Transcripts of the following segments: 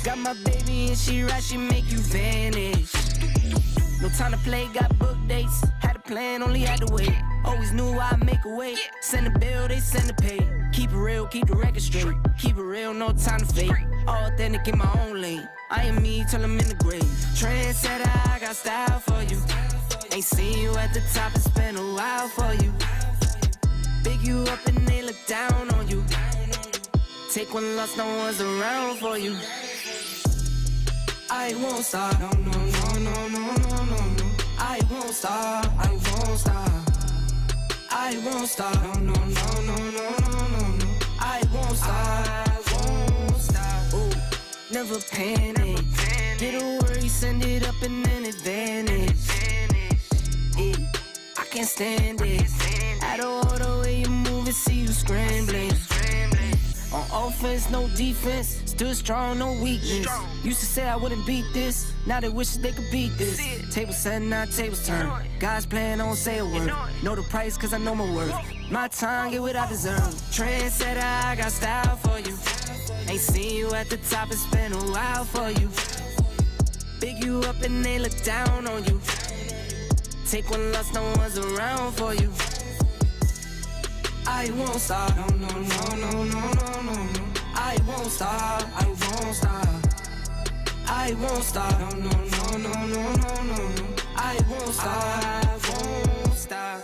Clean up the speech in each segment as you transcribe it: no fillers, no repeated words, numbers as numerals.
Got my baby and she right, she make you vanish. No time to play, got book dates. Had a plan, only had to wait. Always knew I'd make a way. Send a bill, they send a pay. Keep it real, keep the record straight. Keep it real, no time to fake. All authentic in my own lane. I am me till I'm in the grave. Trendsetter, I got style for you. Ain't seen you at the top, it's been a while for you. Big you up and they look down on you. Take one loss, no one's around for you. I won't stop, no, no, no, no, no, no, no, no. I won't stop, I won't stop. I won't stop, no, no, no, no, no, no, no. I won't stop, I won't stop. Ooh, never panic. Get a worry, send it up and then advantage. Yeah, I can't stand it. Out of all the way you move and see you scrambling. On offense, no defense. Stood strong, no weakness. Used to say I wouldn't beat this. Now they wish they could beat this. Tables set, now tables turn. God's plan, don't say a word. Know the price, cause I know my worth. My time, get what I deserve. Trendsetter, I got style for you. Ain't seen you at the top, it's been a while for you. Big you up and they look down on you. Take one loss, no one's around for you. I won't stop, no, no, no, no, no, no, no. I won't stop, I won't stop. I won't stop, no, no, no, no, no, no, no. I won't stop, I won't stop.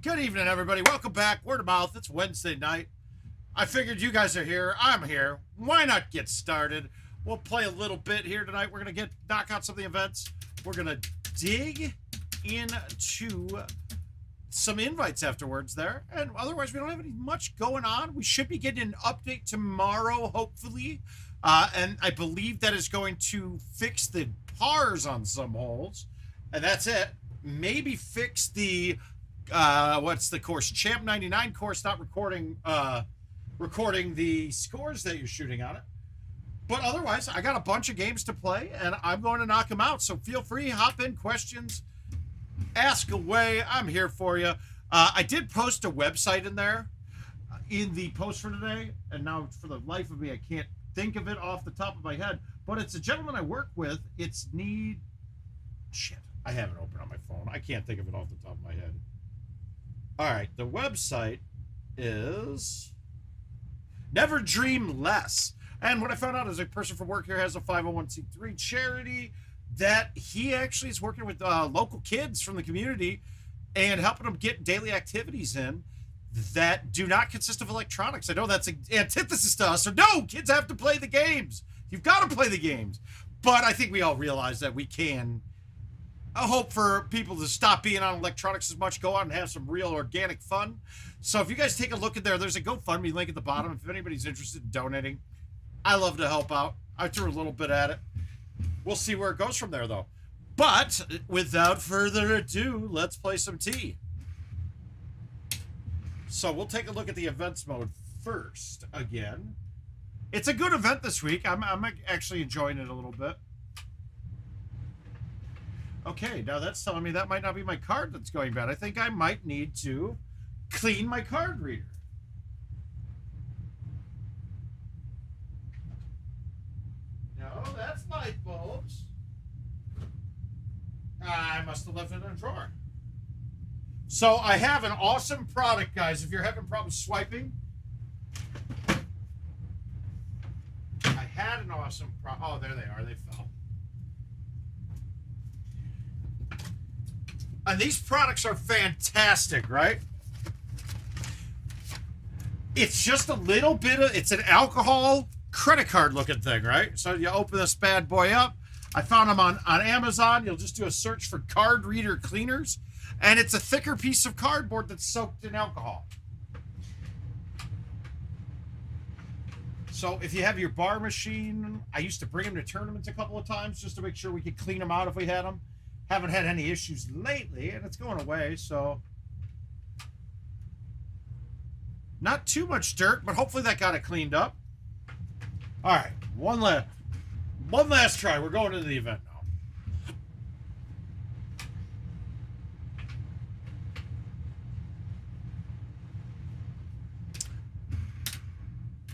Good evening, everybody. Welcome back. Word of mouth. It's Wednesday night. I figured you guys are here. I'm here. Why not get started? We'll play a little bit here tonight. We're going to knock out some of the events. We're going to dig into some invites afterwards there. And otherwise, we don't have any much going on. We should be getting an update tomorrow, hopefully. And I believe that is going to fix the pars on some holes. And that's it. Maybe fix the... what's the course? Champ 99 course, not recording the scores that you're shooting on it. But otherwise, I got a bunch of games to play, and I'm going to knock them out. So feel free, hop in, questions, ask away. I'm here for you. I did post a website in there in the post for today, and now for the life of me, I can't think of it off the top of my head. But it's a gentleman I work with. It's shit, I have it open on my phone. I can't think of it off the top of my head. All right, the website is Never Dream Less. And what I found out is a person from work here has a 501c3 charity that he actually is working with local kids from the community and helping them get daily activities in that do not consist of electronics. I know that's an antithesis to us. So no, kids have to play the games. You've got to play the games. But I think we all realize that we can I hope for people to stop being on electronics as much, go out and have some real organic fun. So if you guys take a look at there's a GoFundMe link at the bottom. If anybody's interested in donating, I love to help out. I threw a little bit at it. We'll see where it goes from there, though. But without further ado, let's play some tea. So we'll take a look at the events mode first again. It's a good event this week. I'm actually enjoying it a little bit. Okay, now that's telling me that might not be my card that's going bad. I think I might need to clean my card reader. No, that's light bulbs. I must have left it in a drawer. So I have an awesome product, guys. If you're having problems swiping, I had an awesome product. Oh, there they are. They fell. And these products are fantastic, right? It's just a little bit of, it's an alcohol credit card looking thing, right? So you open this bad boy up. I found them on Amazon. You'll just do a search for card reader cleaners. And it's a thicker piece of cardboard that's soaked in alcohol. So if you have your bar machine, I used to bring them to tournaments a couple of times just to make sure we could clean them out if we had them. Haven't had any issues lately, and it's going away, so not too much dirt, but hopefully that got it cleaned up. All right, one last try. We're going to the event now.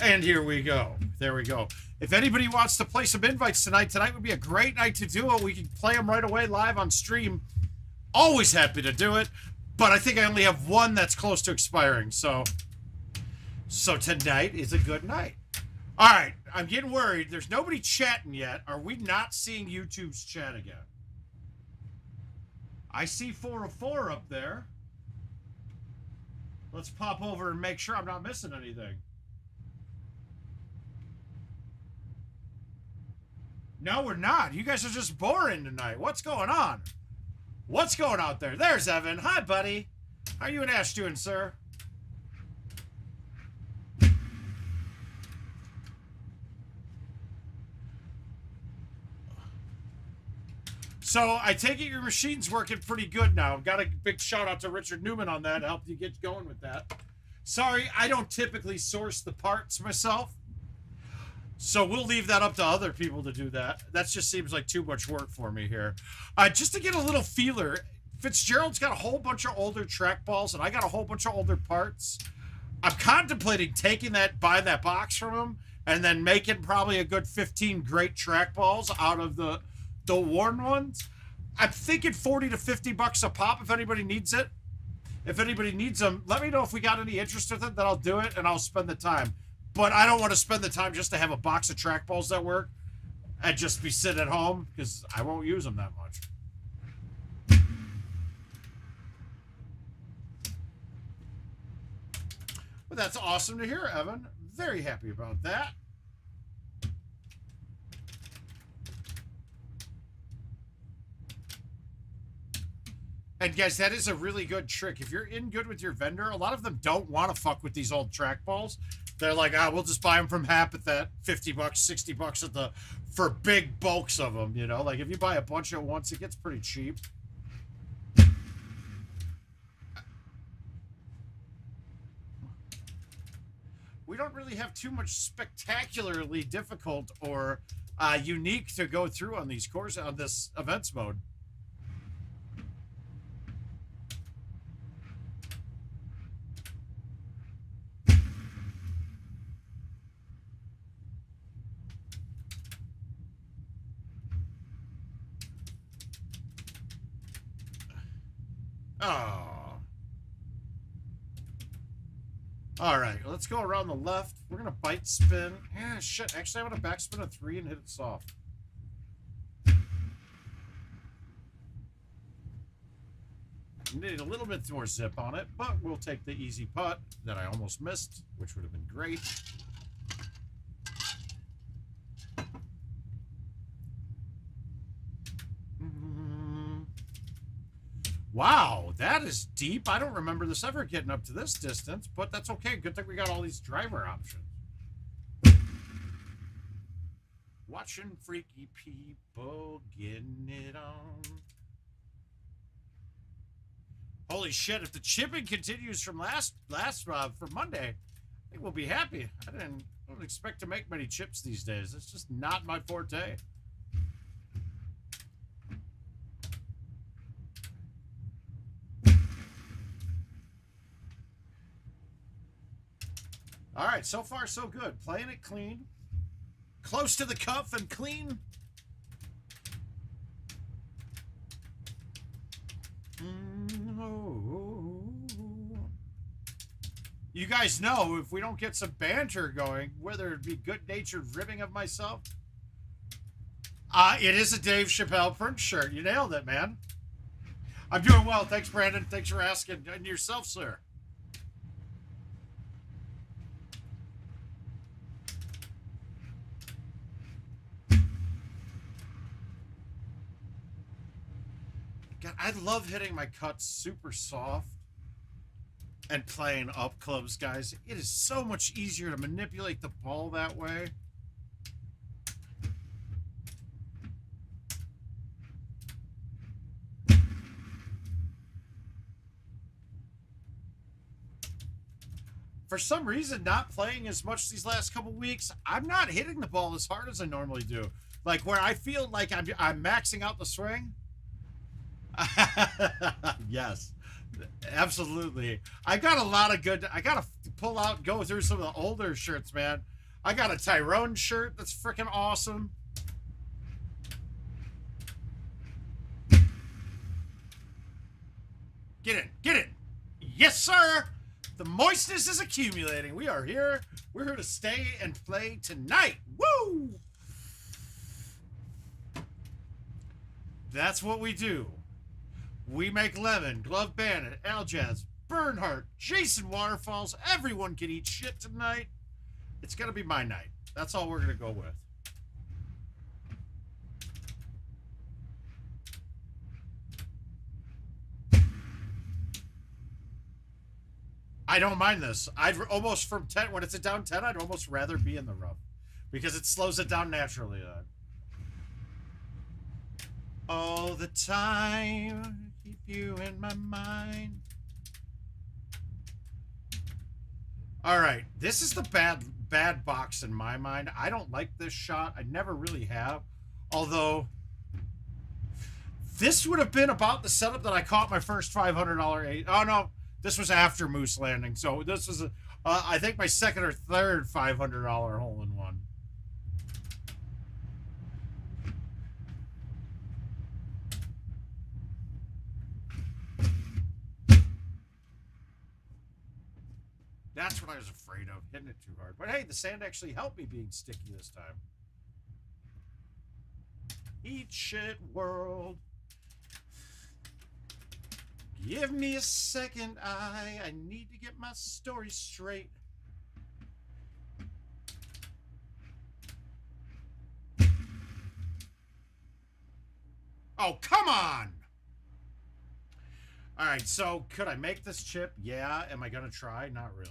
And here we go. There we go. If anybody wants to play some invites tonight would be a great night to do it. We can play them right away live on stream. Always happy to do it, but I think I only have one that's close to expiring. So tonight is a good night. All right, I'm getting worried. There's nobody chatting yet. Are we not seeing YouTube's chat again? I see 404 up there. Let's pop over and make sure I'm not missing anything. No, we're not. You guys are just boring tonight. What's going on? What's going out there? There's Evan. Hi, buddy. How are you and Ash doing, sir? So I take it your machine's working pretty good now. Got a big shout out to Richard Newman on that. Helped you get going with that. Sorry, I don't typically source the parts myself. So we'll leave that up to other people to do that. That just seems like too much work for me here. Just to get a little feeler, Fitzgerald's got a whole bunch of older trackballs, and I got a whole bunch of older parts. I'm contemplating buying that box from him, and then making probably a good 15 great trackballs out of the worn ones. I'm thinking 40 to 50 bucks a pop if anybody needs it. If anybody needs them, let me know if we got any interest with it, then I'll do it, and I'll spend the time. But I don't want to spend the time just to have a box of trackballs that work and just be sitting at home because I won't use them that much. But that's awesome to hear, Evan. Very happy about that. And guys, that is a really good trick. If you're in good with your vendor, a lot of them don't want to fuck with these old trackballs. They're like, we'll just buy them from Hap at that 50 bucks, 60 bucks for big bulks of them, you know? Like, if you buy a bunch at once, it gets pretty cheap. We don't really have too much spectacularly difficult or unique to go through on these courses, on this events mode. Oh. All right, let's go around the left. We're going to bite spin. Yeah, shit. Actually, I want to backspin a 3 and hit it soft. Need a little bit more zip on it, but we'll take the easy putt that I almost missed, which would have been great. Wow, that is deep. I don't remember this ever getting up to this distance, but that's okay. Good thing we got all these driver options. Watching freaky people getting it on. Holy shit, if the chipping continues from for Monday, I think we'll be happy. I don't expect to make many chips these days. It's just not my forte. All right, so far so good. Playing it clean. Close to the cuff and clean. You guys know if we don't get some banter going, whether it be good-natured ribbing of myself. It is a Dave Chappelle print shirt. You nailed it, man. I'm doing well. Thanks, Brandon. Thanks for asking. And yourself, sir. God, I love hitting my cuts super soft and playing up close, guys. It is so much easier to manipulate the ball that way. For some reason, not playing as much these last couple weeks, I'm not hitting the ball as hard as I normally do. Like where I feel like I'm maxing out the swing. Yes, absolutely. I got a lot of good. I gotta pull out, go through some of the older shirts, man. I got a Tyrone shirt that's freaking awesome. Get in, get in. Yes, sir. The moistness is accumulating. We are here. We're here to stay and play tonight. Woo! That's what we do. We make Lemon, Glove Bandit, Aljaz, Bernhardt, Jason Waterfalls. Everyone can eat shit tonight. It's going to be my night. That's all we're going to go with. I don't mind this. I'd almost from 10, when it's a down 10, I'd almost rather be in the rough because it slows it down naturally then. All the time, keep you in my mind. All right, this is the bad box in my mind. I don't like this shot. I never really have. Although, this would have been about the setup that I caught my first $500 eight. Oh, no. This was after Moose Landing. So this was, I think, my second or third $500 hole-in-one. That's what I was afraid of, hitting it too hard. But hey, the sand actually helped me being sticky this time. Eat shit, world. Give me a second, I need to get my story straight. Oh, come on! All right, so could I make this chip? Yeah. Am I going to try? Not really.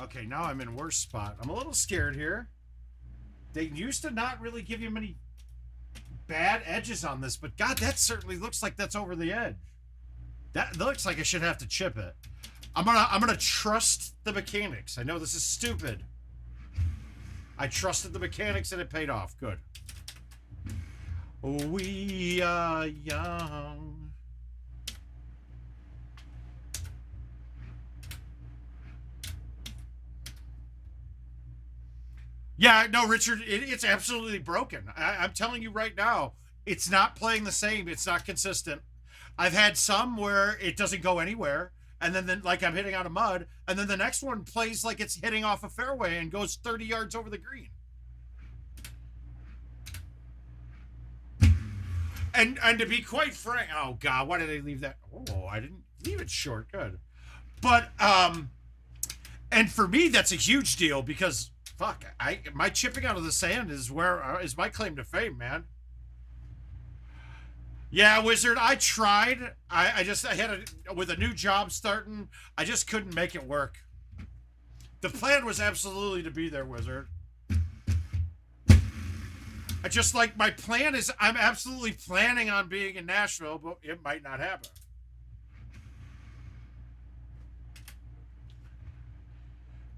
Okay, now I'm in worse spot. I'm a little scared here. They used to not really give you many bad edges on this, but God, that certainly looks like that's over the edge. That looks like I should have to chip it. I'm gonna trust the mechanics. I know this is stupid. I trusted the mechanics and it paid off. Good. We are young. Yeah, no, Richard, it's absolutely broken. I'm telling you right now, it's not playing the same. It's not consistent. I've had some where it doesn't go anywhere, and then like I'm hitting out of mud, and then the next one plays like it's hitting off a fairway and goes 30 yards over the green. And to be quite frank, oh God, why did I leave that? Oh, I didn't leave it short. Good. But, and for me, that's a huge deal because Fuck, my chipping out of the sand is is my claim to fame, man. Yeah, Wizard, I tried. I had with a new job starting, I just couldn't make it work. The plan was absolutely to be there, Wizard. I just like, my plan is, I'm absolutely planning on being in Nashville, but it might not happen.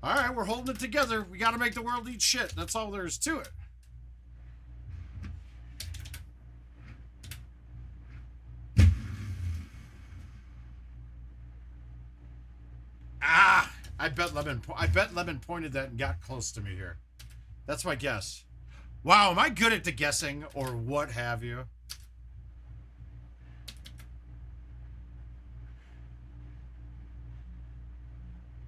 All right, we're holding it together. We got to make the world eat shit. That's all there is to it. Ah, I bet Lemon pointed that and got close to me here. That's my guess. Wow, am I good at the guessing or what have you?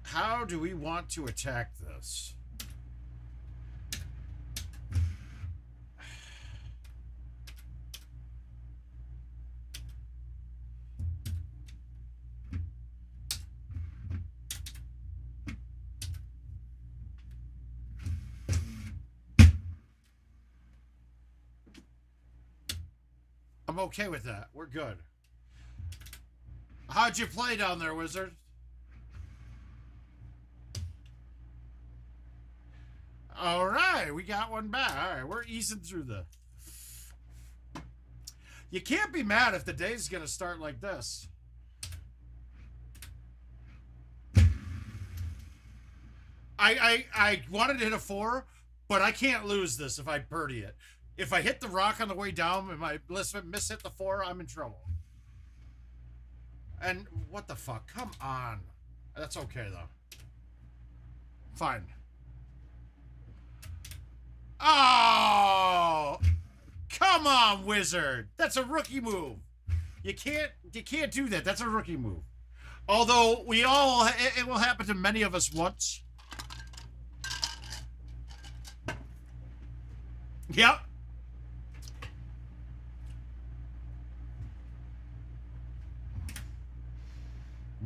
How do we want to attack this? I'm okay with that. We're good. How'd you play down there, Wizard? All right, we got one back. All right, we're easing through the... You can't be mad if the day's going to start like this. I wanted to hit a 4, but I can't lose this if I birdie it. If I hit the rock on the way down and my miss hit the 4, I'm in trouble. And what the fuck? Come on. That's okay, though. Fine. Oh! Come on, Wizard. That's a rookie move. You can't do that. That's a rookie move. Although it will happen to many of us once. Yep.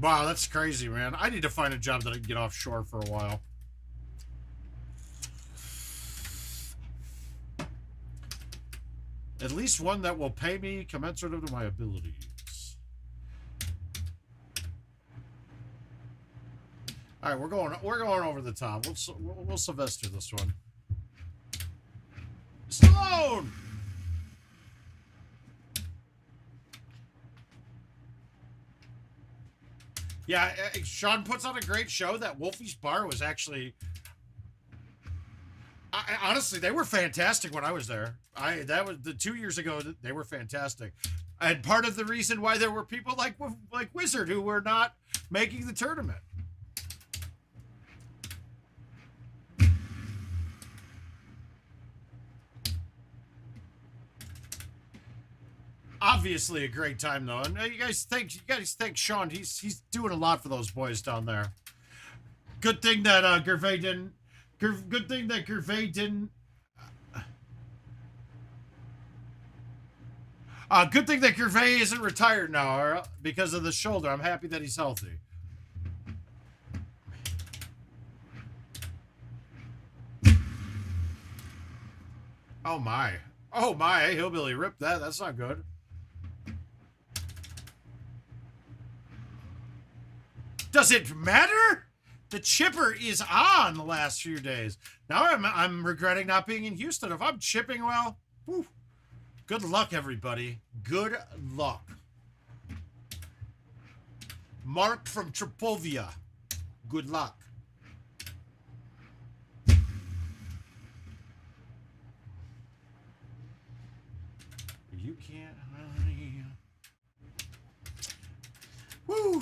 Wow, that's crazy, man. I need to find a job that I can get offshore for a while. At least one that will pay me commensurate to my abilities. All right, we're going over the top. We'll Sylvester this one. Stallone! Yeah, Sean puts on a great show. That Wolfie's Bar was actually... honestly, they were fantastic when I was there. That was the 2 years ago. They were fantastic, and part of the reason why there were people like Wizard who were not making the tournament. Obviously, a great time though, and you guys think Sean? He's doing a lot for those boys down there. Good thing that Gervais didn't. Good thing that Gervais didn't. Good thing that Gervais isn't retired now because of the shoulder. I'm happy that he's healthy. Oh my. Oh my, Hillbilly ripped that. That's not good. Does it matter? The chipper is on the last few days. Now I'm regretting not being in Houston. If I'm chipping well, whew, good luck, everybody. Good luck. Marc from Tripovia. Good luck. You can't honey. Woo.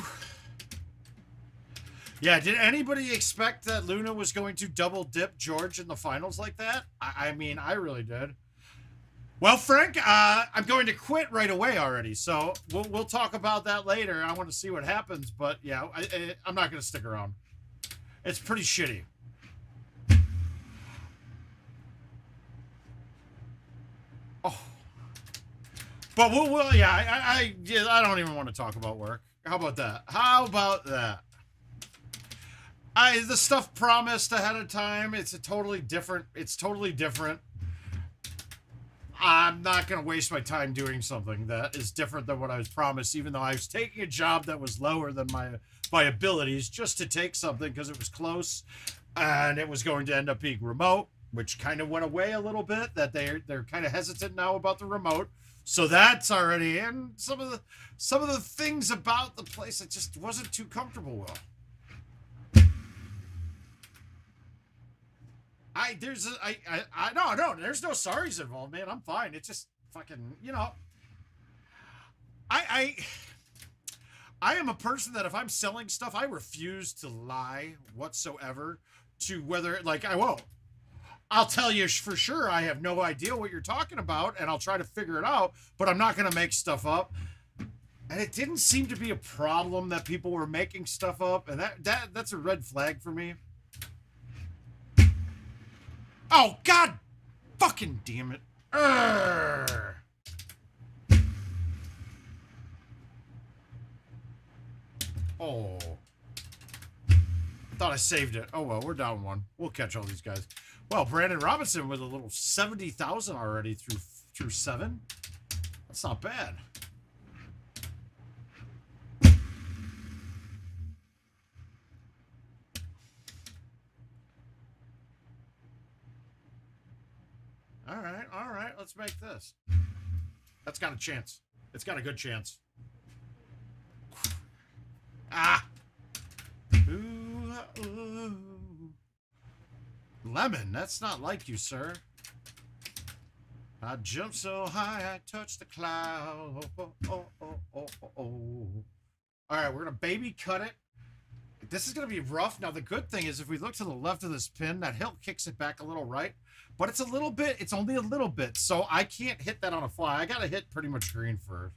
Yeah, did anybody expect that Luna was going to double dip George in the finals like that? I mean, I really did. Well, Frank, I'm going to quit right away already, so we'll talk about that later. I want to see what happens, but yeah, I'm not going to stick around. It's pretty shitty. Oh, but yeah, I don't even want to talk about work. How about that? How about that? The stuff promised ahead of time, it's totally different. It's totally different. I'm not going to waste my time doing something that is different than what I was promised, even though I was taking a job that was lower than my abilities just to take something because it was close and it was going to end up being remote, which kind of went away a little bit, that they're kind of hesitant now about the remote. So that's already in. Some of the things about the place I just wasn't too comfortable with. There's no sorries involved, man. I'm fine. It's just fucking, you know, I am a person that if I'm selling stuff, I refuse to lie whatsoever to whether, like, I won't. I'll tell you for sure I have no idea what you're talking about, and I'll try to figure it out, but I'm not going to make stuff up. And it didn't seem to be a problem that people were making stuff up, and that's a red flag for me. Oh, God fucking damn it. Urgh. Oh. I thought I saved it. Oh, well, we're down one. We'll catch all these guys. Well, Brandon Robinson with a little 70,000 already through 7. That's not bad. All right, let's make this. That's got a chance. It's got a good chance. Ah! Ooh, ooh. Lemon, that's not like you, sir. I jumped so high, I touched the cloud. All right, we're going to baby cut it. This is going to be rough. Now, the good thing is if we look to the left of this pin, that hill kicks it back a little right. But it's a little bit. It's only a little bit. So I can't hit that on a fly. I got to hit pretty much green first.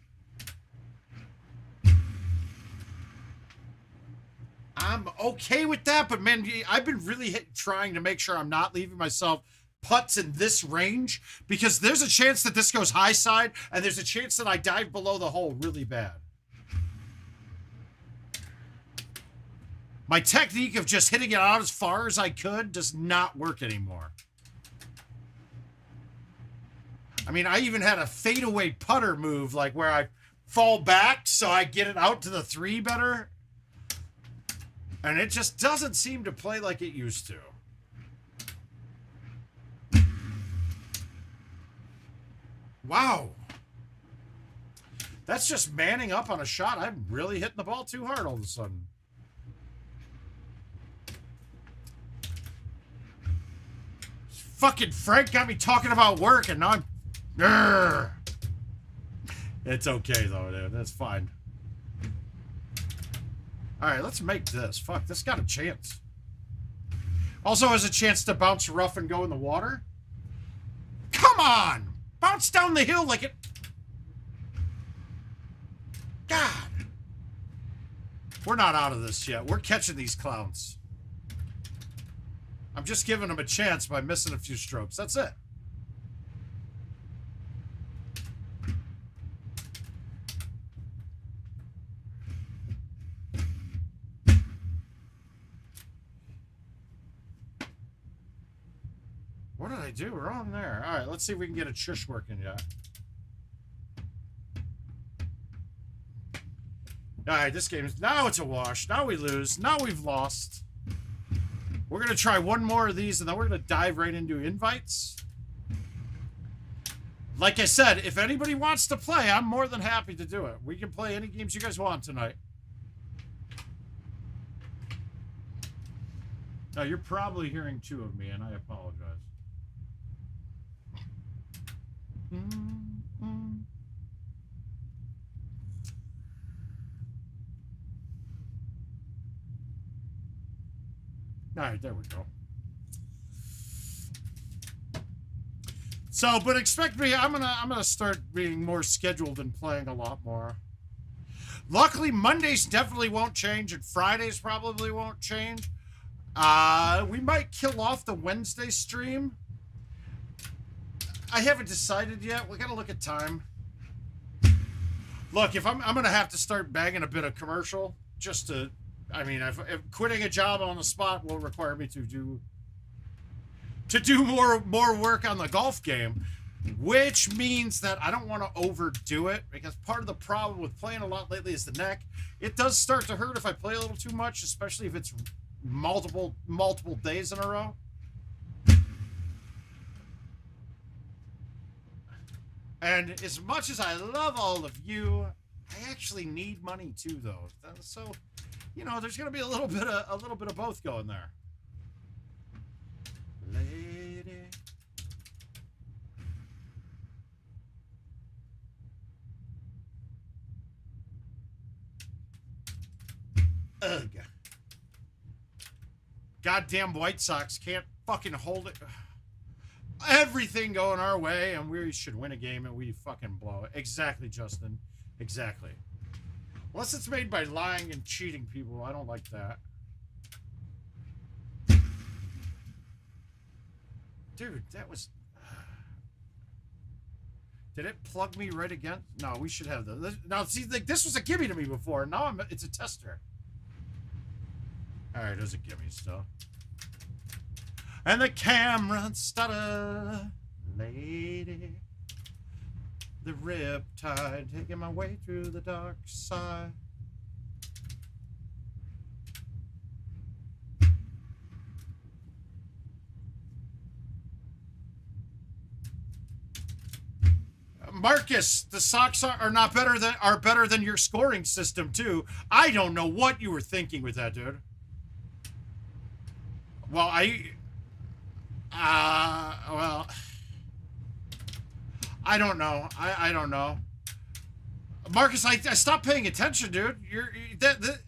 I'm okay with that. But, man, I've been really trying to make sure I'm not leaving myself putts in this range. Because there's a chance that this goes high side. And there's a chance that I dive below the hole really bad. My technique of just hitting it out as far as I could does not work anymore. I mean, I even had a fadeaway putter move, like where I fall back so I get it out to the 3 better. And it just doesn't seem to play like it used to. Wow. That's just manning up on a shot. I'm really hitting the ball too hard all of a sudden. Fucking Frank got me talking about work, and now I'm... Urgh. It's okay, though, dude. That's fine. All right, let's make this. Fuck, this got a chance. Also has a chance to bounce rough and go in the water. Come on! Bounce down the hill like it... God. We're not out of this yet. We're catching these clowns. I'm just giving them a chance by missing a few strokes. That's it. What did I do wrong there? All right, let's see if we can get a chush working yet. All right, this game is... Now it's a wash. Now we lose. Now we've lost. We're going to try one more of these, and then we're going to dive right into invites. Like I said, if anybody wants to play, I'm more than happy to do it. We can play any games you guys want tonight. Now, you're probably hearing 2 of me, and I apologize. All right, there we go. So, but expect me, I'm gonna start being more scheduled and playing a lot more. Luckily, Mondays definitely won't change, and Fridays probably won't change. We might kill off the Wednesday stream. I haven't decided yet. We gotta look at time. Look, if I'm gonna have to start bagging a bit of commercial just to I mean, if quitting a job on the spot will require me to do more work on the golf game, which means that I don't want to overdo it, because part of the problem with playing a lot lately is the neck. It does start to hurt if I play a little too much, especially if it's multiple days in a row. And as much as I love all of you, I actually need money too, though. So, you know, there's going to be a little bit of both going there. Lady. Ugh. Goddamn White Sox can't fucking hold it. Everything going our way, and we should win a game, and we fucking blow it. Exactly, Justin. Exactly. Unless it's made by lying and cheating people, I don't like that. Dude, that was... Did it plug me right again? No, we should have the... Now, see, like, this was a gimme to me before. Now it's a tester. Alright, there's a gimme still. And the camera stutter, lady. The riptide taking my way through the dark side. Marcus, the Sox are not better than your scoring system too. I don't know what you were thinking with that, dude. Well, well, I don't know. I don't know. Marcus, I stopped paying attention, dude.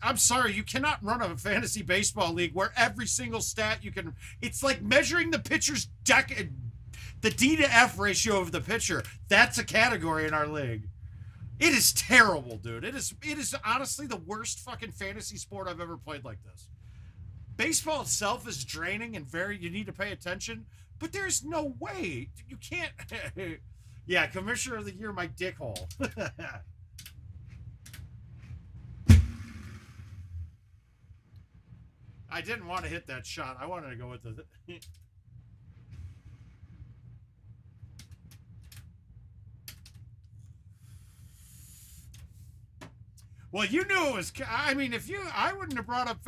I'm sorry. You cannot run a fantasy baseball league where every single stat you can... It's like measuring the pitcher's the D to F ratio of the pitcher. That's a category in our league. It is terrible, dude. It is honestly the worst fucking fantasy sport I've ever played like this. Baseball itself is draining and you need to pay attention, but there's no way. You can't... Yeah, Commissioner of the Year, my dickhole. I didn't want to hit that shot. I wanted to go with the... Well, you knew it was... I mean, I wouldn't have brought up...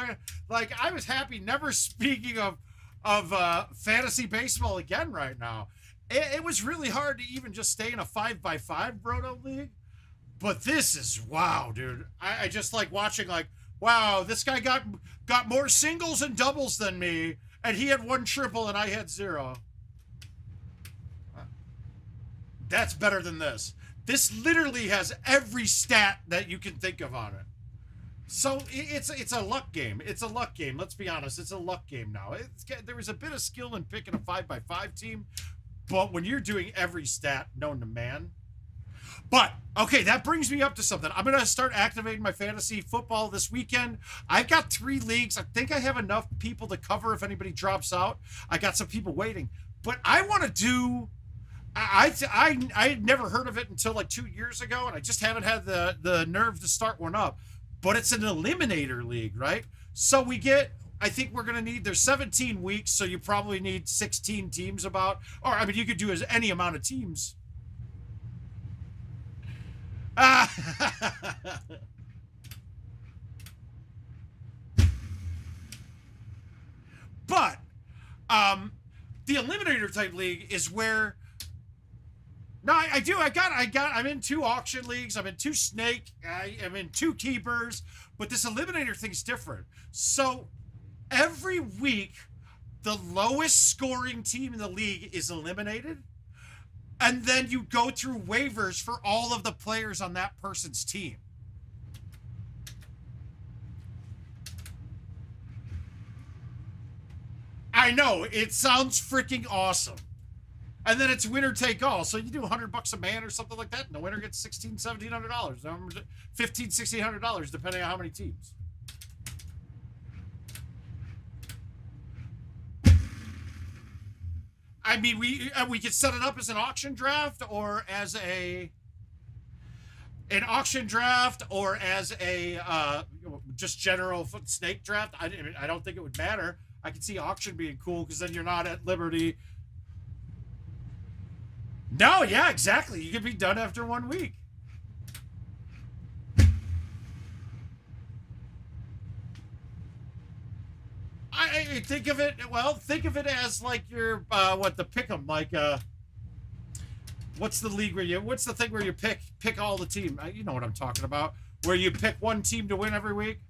Like, I was happy never speaking of fantasy baseball again right now. It was really hard to even just stay in a 5x5 Broto league. But this is... Wow, dude. I just like watching, like, wow, this guy got more singles and doubles than me, and he had 1 triple and I had 0. That's better than this. This literally has every stat that you can think of on it. So it's a luck game. It's a luck game. Let's be honest. It's a luck game now. There was a bit of skill in picking a 5x5 team, but when you're doing every stat known to man. But, okay, that brings me up to something. I'm going to start activating my fantasy football this weekend. I've got 3 leagues. I think I have enough people to cover if anybody drops out. I got some people waiting. But I want to do... I had never heard of it until like 2 years ago, and I just haven't had the nerve to start one up. But it's an eliminator league, right? So we get, I think we're going to need, there's 17 weeks, so you probably need 16 teams about, or I mean, you could do as any amount of teams. But the eliminator type league is where... No, I'm in 2 auction leagues. I'm in 2 snake. I'm in 2 keepers. But this eliminator thing's different. So every week, the lowest scoring team in the league is eliminated. And then you go through waivers for all of the players on that person's team. I know, it sounds freaking awesome. And then it's winner take all. So you do $100 a man or something like that, and the winner gets $1,600, $1,700, $1,500, $1,600, depending on how many teams. I mean, we could set it up as an auction draft or as a... an auction draft or as a just general snake draft, I don't think it would matter. I can see auction being cool because then you're not at liberty. No, yeah, exactly. You could be done after 1 week. I think of it, well, think of it as like your, the pick'em, like, what's the league where what's the thing where you pick all the team? You know what I'm talking about. Where you pick one team to win every week.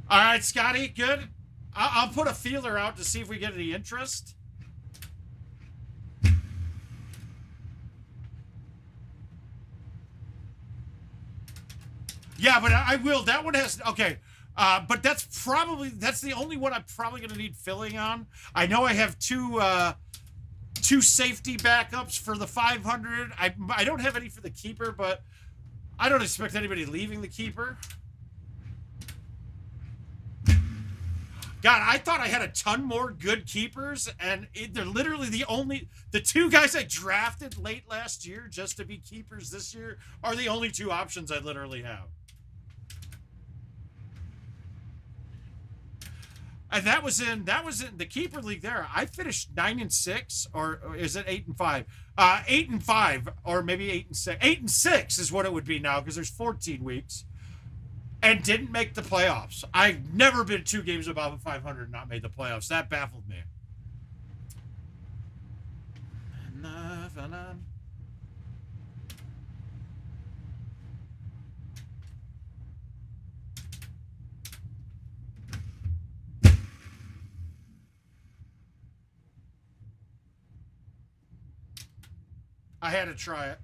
All right, Scotty, good. I'll put a feeler out to see if we get any interest. Yeah, but I will. That one has, okay. But that's the only one I'm probably going to need filling on. I know I have two safety backups for the 500. I don't have any for the keeper, but I don't expect anybody leaving the keeper. God, I thought I had a ton more good keepers, and they're literally the two guys I drafted late last year just to be keepers this year are the only two options I literally have. And that was in the keeper league there. I finished 9-6, or is it 8-5? 8-5, or maybe 8-6. 8-6 is what it would be now because there's 14 weeks, and didn't make the playoffs. I've never been 2 games above 500 and not made the playoffs. That baffled me. I had to try it.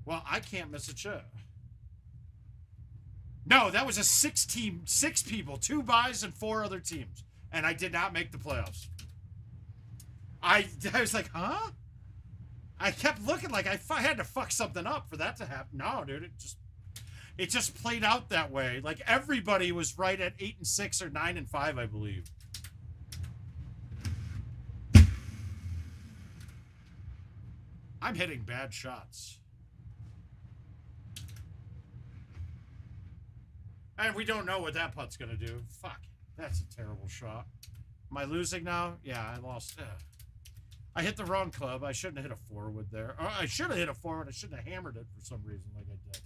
Well, I can't miss a chip. No, that was a 6 people, 2 buys and 4 other teams. And I did not make the playoffs. I was like, huh? I kept looking like I had to fuck something up for that to happen. No, dude, it just played out that way. Like everybody was right at 8-6 or 9-5, I believe. I'm hitting bad shots. And we don't know what that putt's going to do. Fuck. That's a terrible shot. Am I losing now? Yeah, I lost. I hit the wrong club. I shouldn't have hit a forward there. I should have hit a forward. I shouldn't have hammered it for some reason like I did.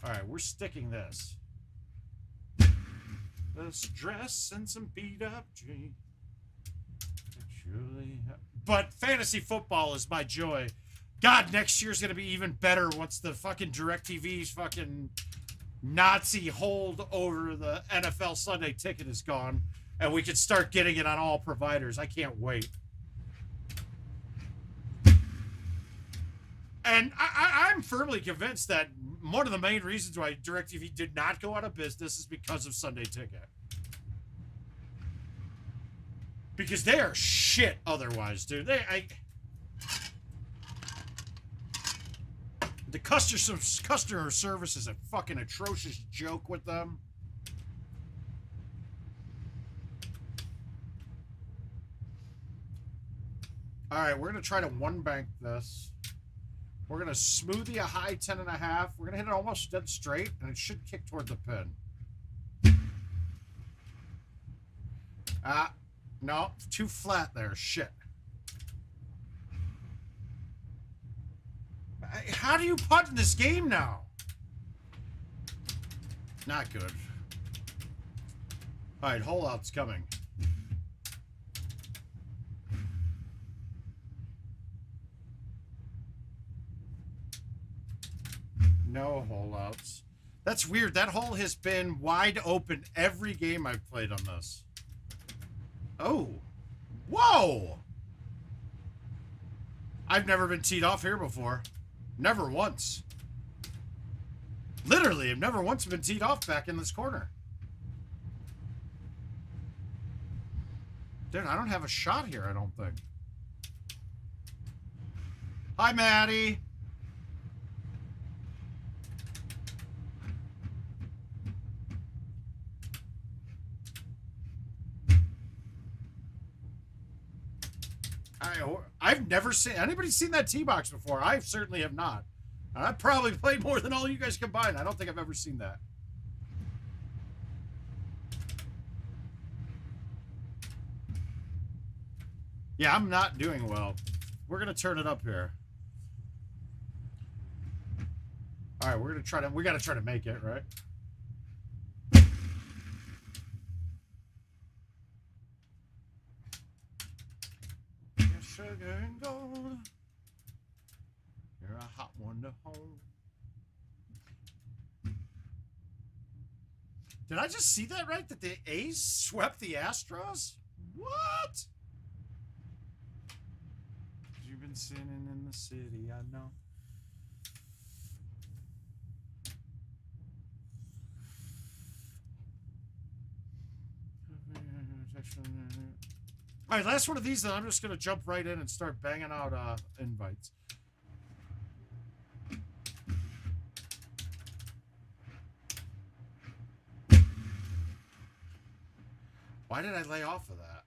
All right, we're sticking this. This dress and some beat-up jeans. But fantasy football is my joy. God, next year's going to be even better once the fucking DirecTV's fucking Nazi hold over the NFL Sunday Ticket is gone, and we can start getting it on all providers. I can't wait. And I'm firmly convinced that one of the main reasons why DirecTV did not go out of business is because of Sunday Ticket. Because they are shit otherwise, dude. The customer service is a fucking atrocious joke with them. All right, we're going to try to one bank this. We're going to smoothie a high 10.5. We're going to hit it almost dead straight, and it should kick toward the pin. No, too flat there. Shit. How do you putt in this game now? Not good. All right, hole out's coming. No hole outs. That's weird. That hole has been wide open every game I've played on this. Oh. Whoa! I've never been teed off here before. Never once. Literally, I've never once been teed off back in this corner. Dude, I don't have a shot here, I don't think. Hi, Maddie. I've never seen anybody seen that tee box before. I certainly have not. I've probably played more than all you guys combined. I don't think I've ever seen that. Yeah, I'm not doing well. We're gonna turn it up here. All right, we're gonna try to. We gotta try to make it, right? Sugar and gold. You're a hot one to hold. Did I just see that right? That the A's swept the Astros? What? You've been sinning in the city, I know. All right, last one of these, then I'm just going to jump right in and start banging out invites. Why did I lay off of that?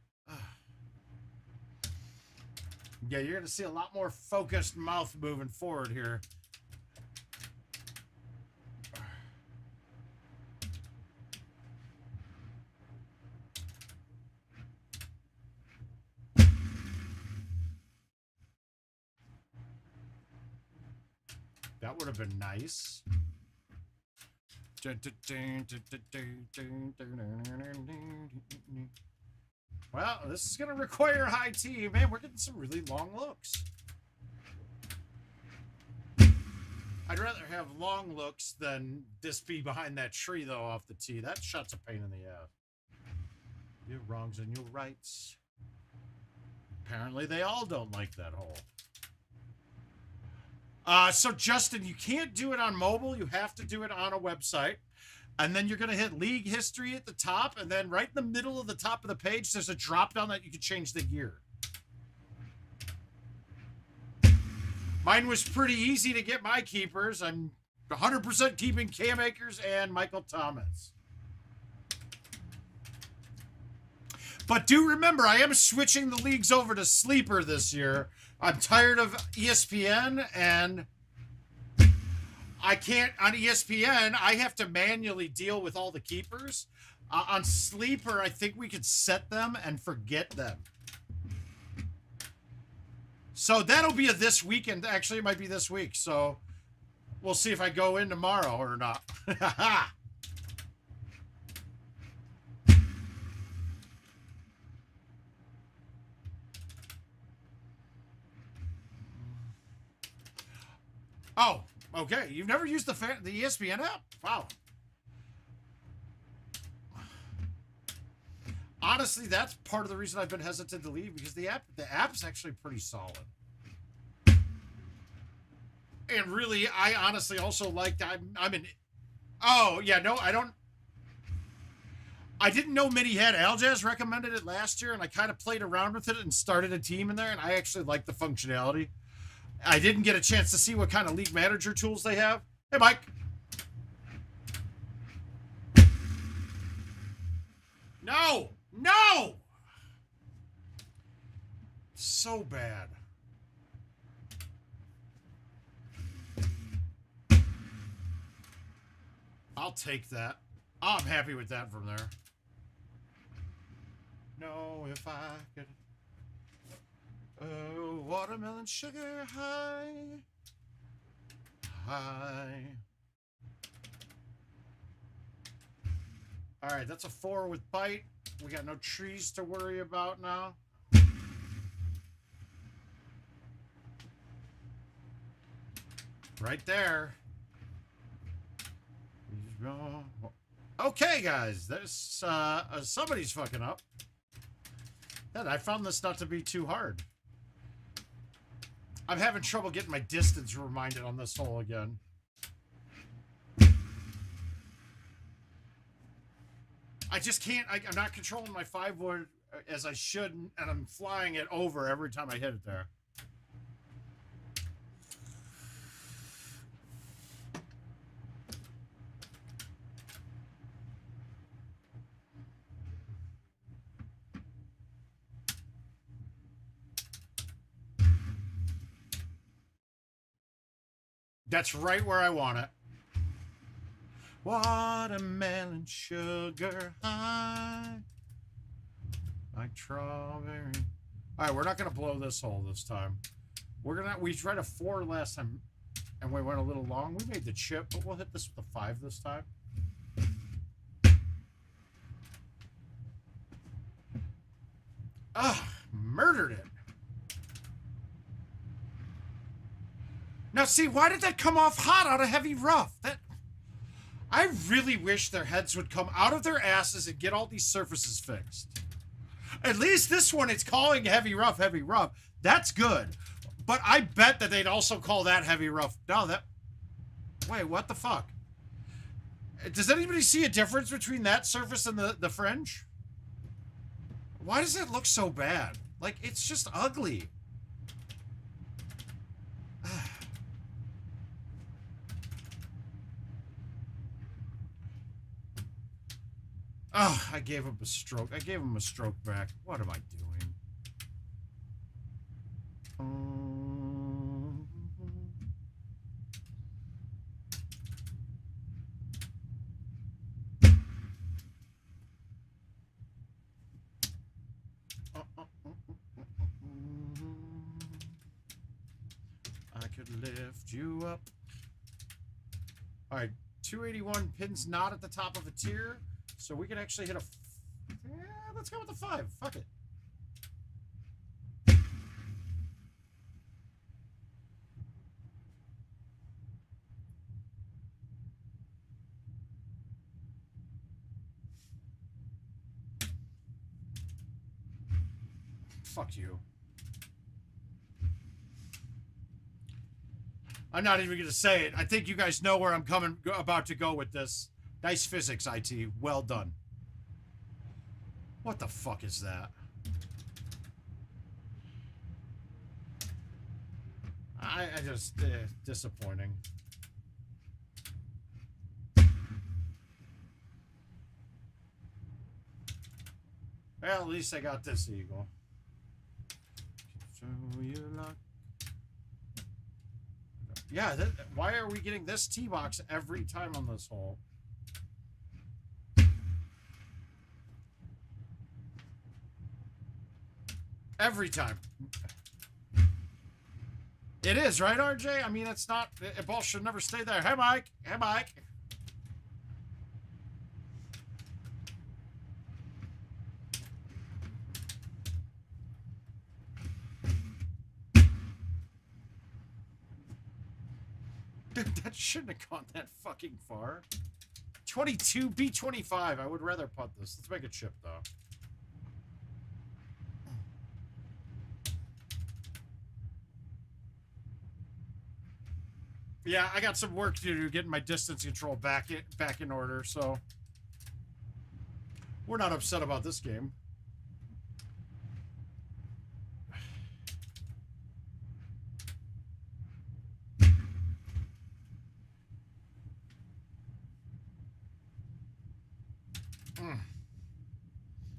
Yeah, you're going to see a lot more focused mouth moving forward here. That would have been nice. Well, this is going to require high T. Man, we're getting some really long looks. I'd rather have long looks than this be behind that tree, though, off the tee. That shot's a pain in the ass. Your wrongs and your rights. Apparently, they all don't like that hole. So, Justin, you can't do it on mobile. You have to do it on a website. And then you're going to hit league history at the top. And then right in the middle of the top of the page, there's a drop down that you can change the gear. Mine was pretty easy to get my keepers. I'm 100% keeping Cam Akers and Michael Thomas. But do remember, I am switching the leagues over to Sleeper this year. I'm tired of ESPN, and I can't, on ESPN, I have to manually deal with all the keepers. On Sleeper, I think we could set them and forget them. So that'll be a this weekend. Actually, it might be this week. So we'll see if I go in tomorrow or not. Oh, okay. You've never used the ESPN app? Wow. Honestly, that's part of the reason I've been hesitant to leave, because the app's actually pretty solid. And really, I honestly also liked, I'm in, oh, yeah, no, I didn't know many had. Aljaz recommended it last year, and I kind of played around with it and started a team in there, and I actually liked the functionality. I didn't get a chance to see what kind of league manager tools they have. Hey, Mike. No! No! So bad. I'll take that. I'm happy with that from there. No, if I could... Oh, watermelon sugar high. High. All right, that's a 4 with bite. We got no trees to worry about now. Right there. Okay, guys. There's somebody's fucking up. And I found this not to be too hard. I'm having trouble getting my distance reminded on this hole again. I just can't. I'm not controlling my 5-wood as I should, and I'm flying it over every time I hit it there. That's right where I want it. Watermelon sugar high. Like strawberry. All right, we're not going to blow this hole this time. We tried a 4 last time, and we went a little long. We made the chip, but we'll hit this with a 5 this time. Ah, murdered it. Now, see, why did that come off hot out of heavy rough? I really wish their heads would come out of their asses and get all these surfaces fixed. At least this one, it's calling heavy rough, heavy rough. That's good. But I bet that they'd also call that heavy rough. No, wait, what the fuck? Does anybody see a difference between that surface and the fringe? Why does it look so bad? Like, it's just ugly. Oh, I gave him a stroke. I gave him a stroke back. What am I doing? I could lift you up. All right, 281 pins not at the top of a tier. So we can actually hit a... Yeah, let's go with the 5. Fuck it. Fuck you. I'm not even going to say it. I think you guys know where I'm about to go with this. Nice physics, IT. Well done. What the fuck is that? I just... disappointing. Well, at least I got this eagle. Yeah, why are we getting this T-box every time on this hole? Every time. It is, right, RJ? I mean, it's not... A ball should never stay there. Hey, Mike. Hey, Mike. Dude, that shouldn't have gone that fucking far. 22, B25. I would rather putt this. Let's make a chip, though. Yeah, I got some work to do getting my distance control back in order, so we're not upset about this game.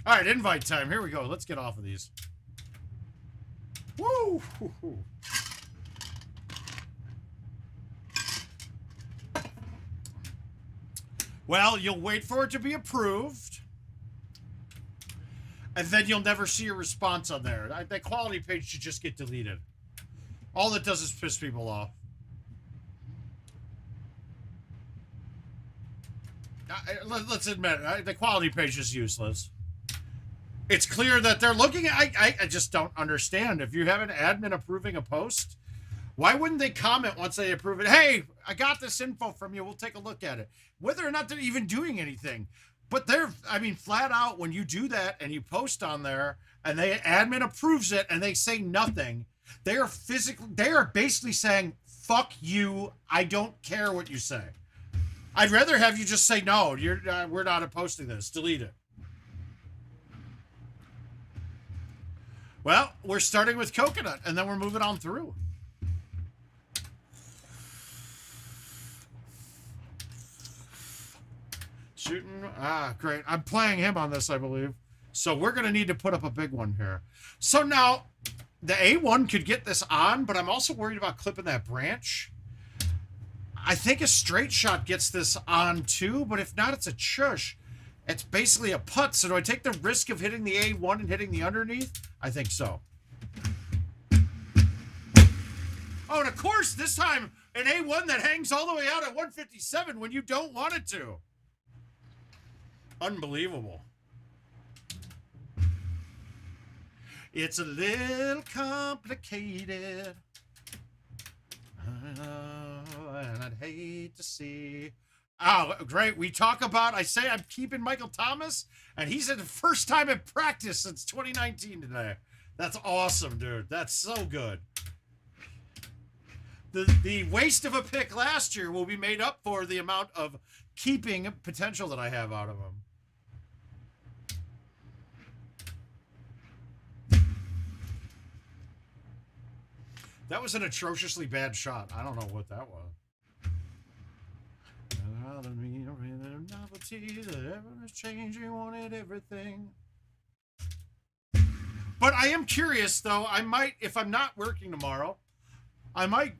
All right, invite time. Here we go. Let's get off of these. Woo! Well, you'll wait for it to be approved, and then you'll never see a response on there. That quality page should just get deleted. All it does is piss people off. Let's admit it. The quality page is useless. It's clear that they're looking at... I just don't understand. If you have an admin approving a post, why wouldn't they comment once they approve it? Hey, I got this info from you. We'll take a look at it. Whether or not they're even doing anything. But they're, I mean, flat out, when you do that and you post on there and the admin approves it and they say nothing, they are basically saying, fuck you. I don't care what you say. I'd rather have you just say, no, we're not posting this. Delete it. Well, we're starting with coconut and then we're moving on through. Shooting. Ah, great. I'm playing him on this, I believe. So we're going to need to put up a big one here. So now, the A1 could get this on, but I'm also worried about clipping that branch. I think a straight shot gets this on too, but if not, it's a chush. It's basically a putt. So do I take the risk of hitting the A1 and hitting the underneath? I think so. Oh, and of course, this time an A1 that hangs all the way out at 157 when you don't want it to. Unbelievable. It's a little complicated. And I'd hate to see. Oh, great. We talk about, I say I'm keeping Michael Thomas, and he's at the first time in practice since 2019 today. That's awesome, dude. That's so good. The waste of a pick last year will be made up for the amount of keeping potential that I have out of him. That was an atrociously bad shot. I don't know what that was. Novelty that everyone's changing, wanted everything. But I am curious, though. I might, if I'm not working tomorrow, I might,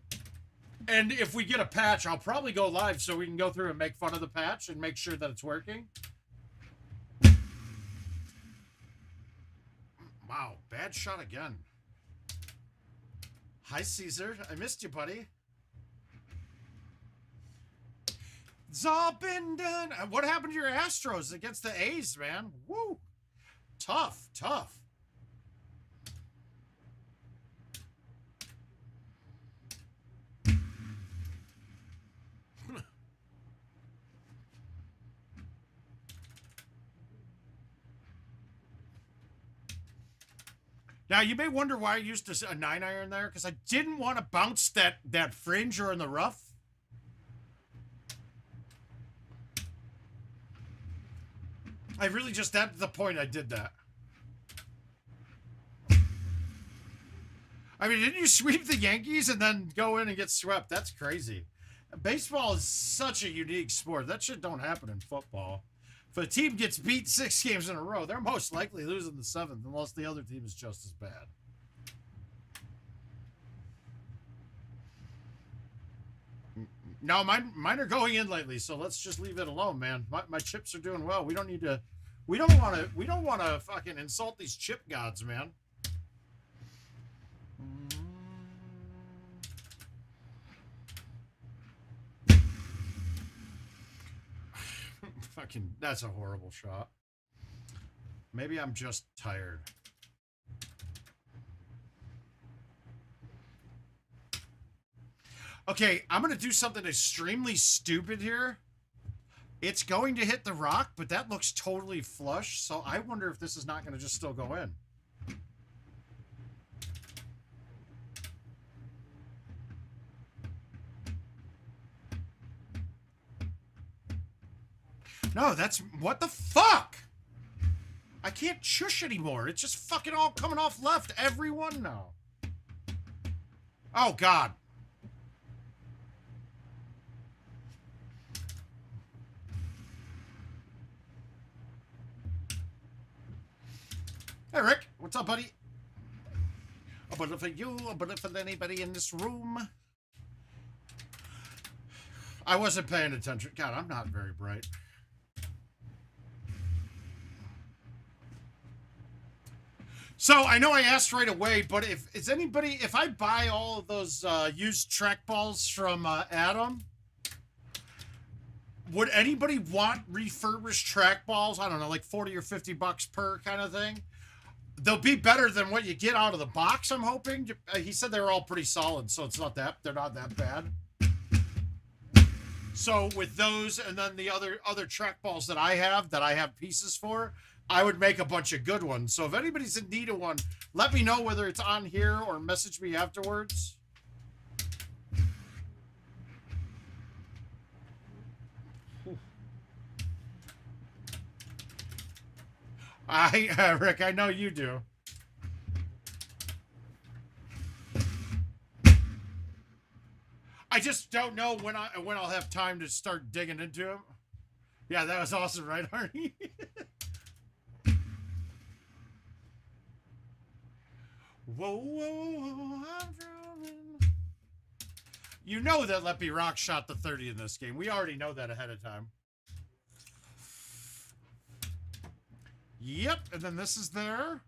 and if we get a patch, I'll probably go live so we can go through and make fun of the patch and make sure that it's working. Wow, bad shot again. Hi, Caesar. I missed you, buddy. It's all been done. What happened to your Astros against the A's, man? Woo. Tough, tough. Now, you may wonder why I used a 9-iron there, because I didn't want to bounce that fringe or in the rough. I really just, at the point I did that. I mean, didn't you sweep the Yankees and then go in and get swept? That's crazy. Baseball is such a unique sport. That shit don't happen in football. If a team gets beat 6 games in a row, they're most likely losing the 7th unless the other team is just as bad. No, mine are going in lately, so let's just leave it alone, man. My chips are doing well. We don't need to. We don't want to fucking insult these chip gods, man. Fucking, that's a horrible shot. Maybe I'm just tired. Okay, I'm going to do something extremely stupid here. It's going to hit the rock, but that looks totally flush, so I wonder if this is not going to just still go in. No, that's... What the fuck? I can't shush anymore. It's just fucking all coming off left. Every one now. Oh, God. Hey, Rick. What's up, buddy? A bullet for you, a bullet for anybody in this room. I wasn't paying attention. God, I'm not very bright. So I know I asked right away, but if I buy all of those used trackballs from Adam, would anybody want refurbished trackballs? I don't know, like 40 or 50 bucks per kind of thing. They'll be better than what you get out of the box, I'm hoping. He said they were all pretty solid, so they're not that bad. So with those and then the other trackballs that I have pieces for, I would make a bunch of good ones. So if anybody's in need of one, let me know whether it's on here or message me afterwards. Rick, I know you do. I just don't know when I'll have time to start digging into them. Yeah, that was awesome, right, Arnie? Whoa, whoa, whoa, I'm drowning. You know that Let Me Rock shot the 30 in this game. We already know that ahead of time. Yep, and then this is there.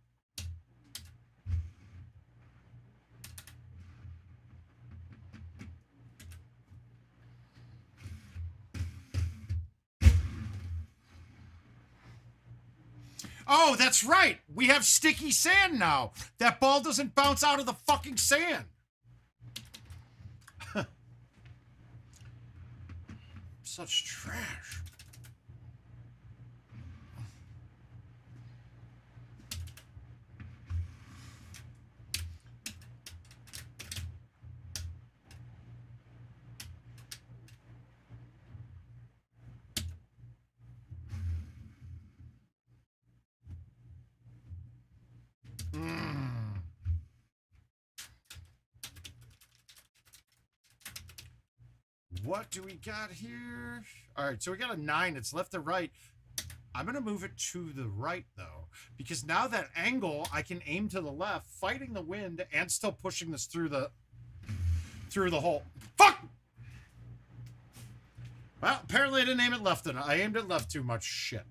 Oh, that's right. We have sticky sand now. That ball doesn't bounce out of the fucking sand. Such trash. What do we got here? All right, so we got a 9. It's left to right. I'm going to move it to the right, though, because now that angle, I can aim to the left, fighting the wind, and still pushing this through the hole. Fuck! Well, apparently I didn't aim it left enough. I aimed it left too much. Shit.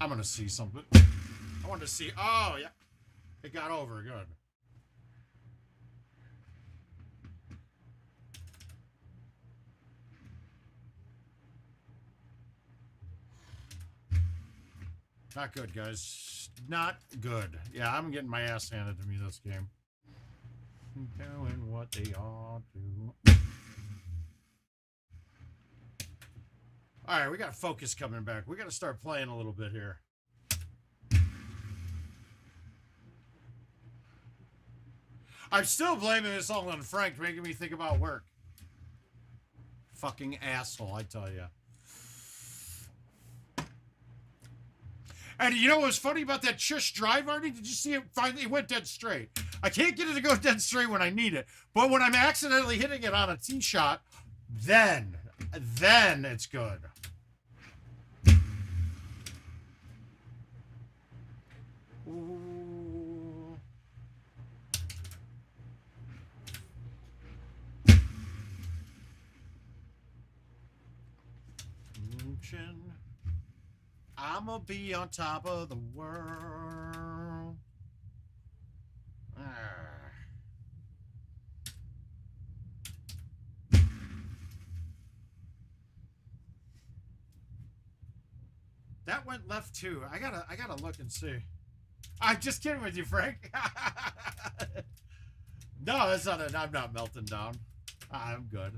I'm going to see something. I wanted to see. Oh, yeah. It got over. Good. Not good, guys. Not good. Yeah, I'm getting my ass handed to me this game. Doing what they all do. All right, we got focus coming back. We got to start playing a little bit here. I'm still blaming this all on Frank, making me think about work. Fucking asshole, I tell you. And you know what was funny about that Chush drive, Arnie? Did you see it? Finally, it went dead straight. I can't get it to go dead straight when I need it. But when I'm accidentally hitting it on a tee shot, then it's good. Ooh. I'ma be on top of the world. That went left too. I gotta look and see. I'm just kidding with you, Frank. No, that's not it. I'm not melting down. I'm good.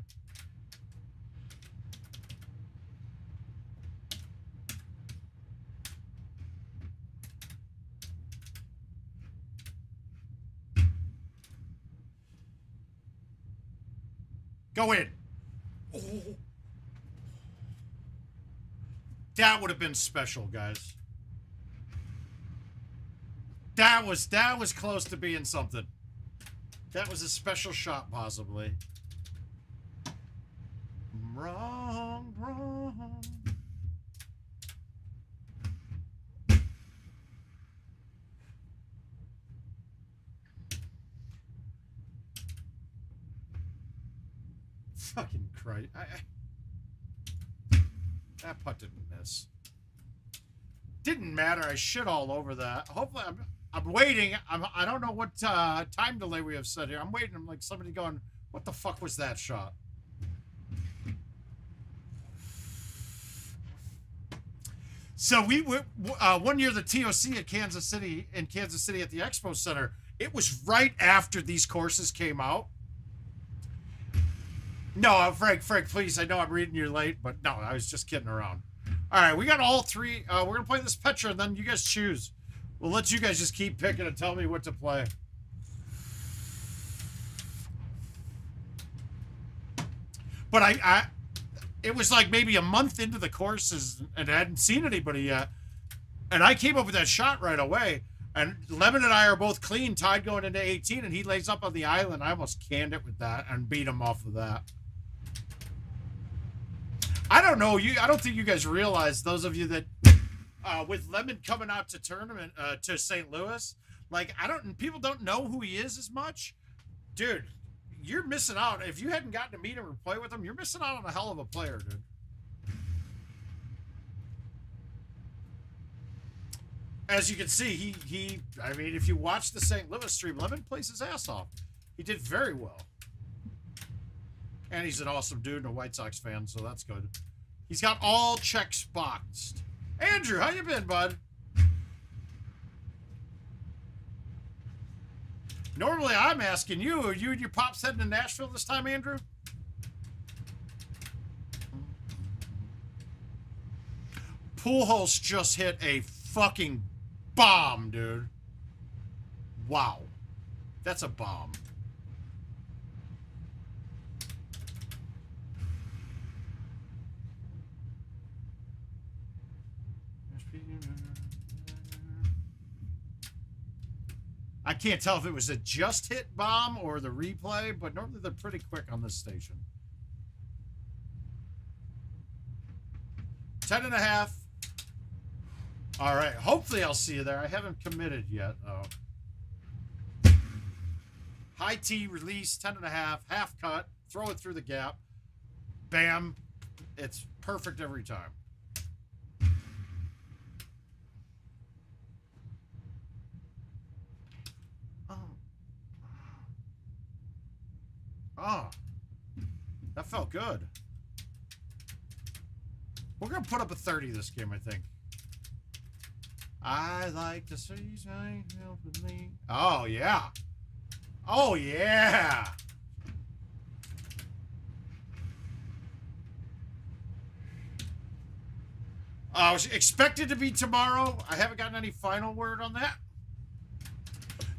Go in. Oh. That would have been special, guys. That was close to being something. That was a special shot, possibly. Wrong. Fucking Christ. That putt didn't miss. Didn't matter. I shit all over that. Hopefully, I'm waiting. I don't know what time delay we have set here. I'm waiting. I'm like somebody going, what the fuck was that shot? So we were one year the TOC at Kansas City at the Expo Center. It was right after these courses came out. No, Frank, please. I know I'm reading you late, but no, I was just kidding around. All right, we got all three. We're going to play this Petra, and then you guys choose. We'll let you guys just keep picking and tell me what to play. But it was like maybe a month into the courses, and I hadn't seen anybody yet. And I came up with that shot right away. And Lemon and I are both clean, tied going into 18, and he lays up on the island. I almost canned it with that and beat him off of that. I don't know. I don't think you guys realize, those of you that, with Lemon coming out to tournament, to St. Louis, like, people don't know who he is as much. Dude, you're missing out. If you hadn't gotten to meet him or play with him, you're missing out on a hell of a player, dude. As you can see, I mean, if you watch the St. Louis stream, Lemon plays his ass off. He did very well. And he's an awesome dude and a White Sox fan, so that's good. He's got all checks boxed. Andrew, how you been, bud? Normally, I'm asking you, are you and your pops heading to Nashville this time, Andrew? Pujols just hit a fucking bomb, dude. Wow. That's a bomb. I can't tell if it was a just hit bomb or the replay, but normally they're pretty quick on this station. 10.5. All right. Hopefully I'll see you there. I haven't committed yet, though. High T release, 10.5, half cut, throw it through the gap. Bam. It's perfect every time. Oh, that felt good. We're going to put up a 30 this game, I think. I like to see you helping me. Oh, yeah. Oh, yeah. I was expected to be tomorrow. I haven't gotten any final word on that.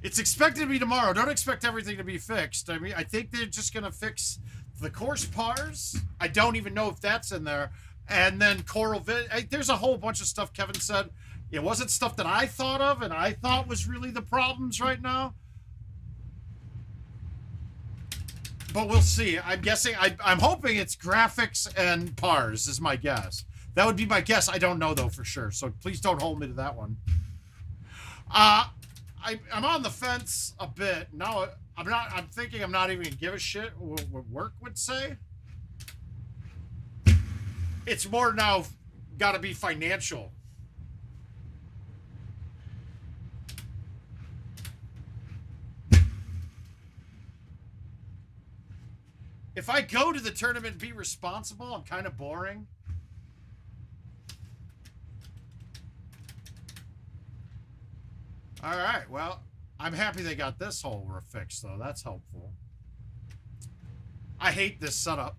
It's expected to be tomorrow. Don't expect everything to be fixed. I mean, I think they're just going to fix the course pars. I don't even know if that's in there. And then Coral there's a whole bunch of stuff Kevin said. It wasn't stuff that I thought of and I thought was really the problems right now. But we'll see. I'm guessing, I'm hoping it's graphics and pars is my guess. That would be my guess. I don't know, though, for sure. So please don't hold me to that one. I'm on the fence a bit. No, I'm thinking I'm not even going to give a shit what work would say. It's more now got to be financial. If I go to the tournament and be responsible, I'm kind of boring. All right, well, I'm happy they got this hole fixed, though. That's helpful. I hate this setup.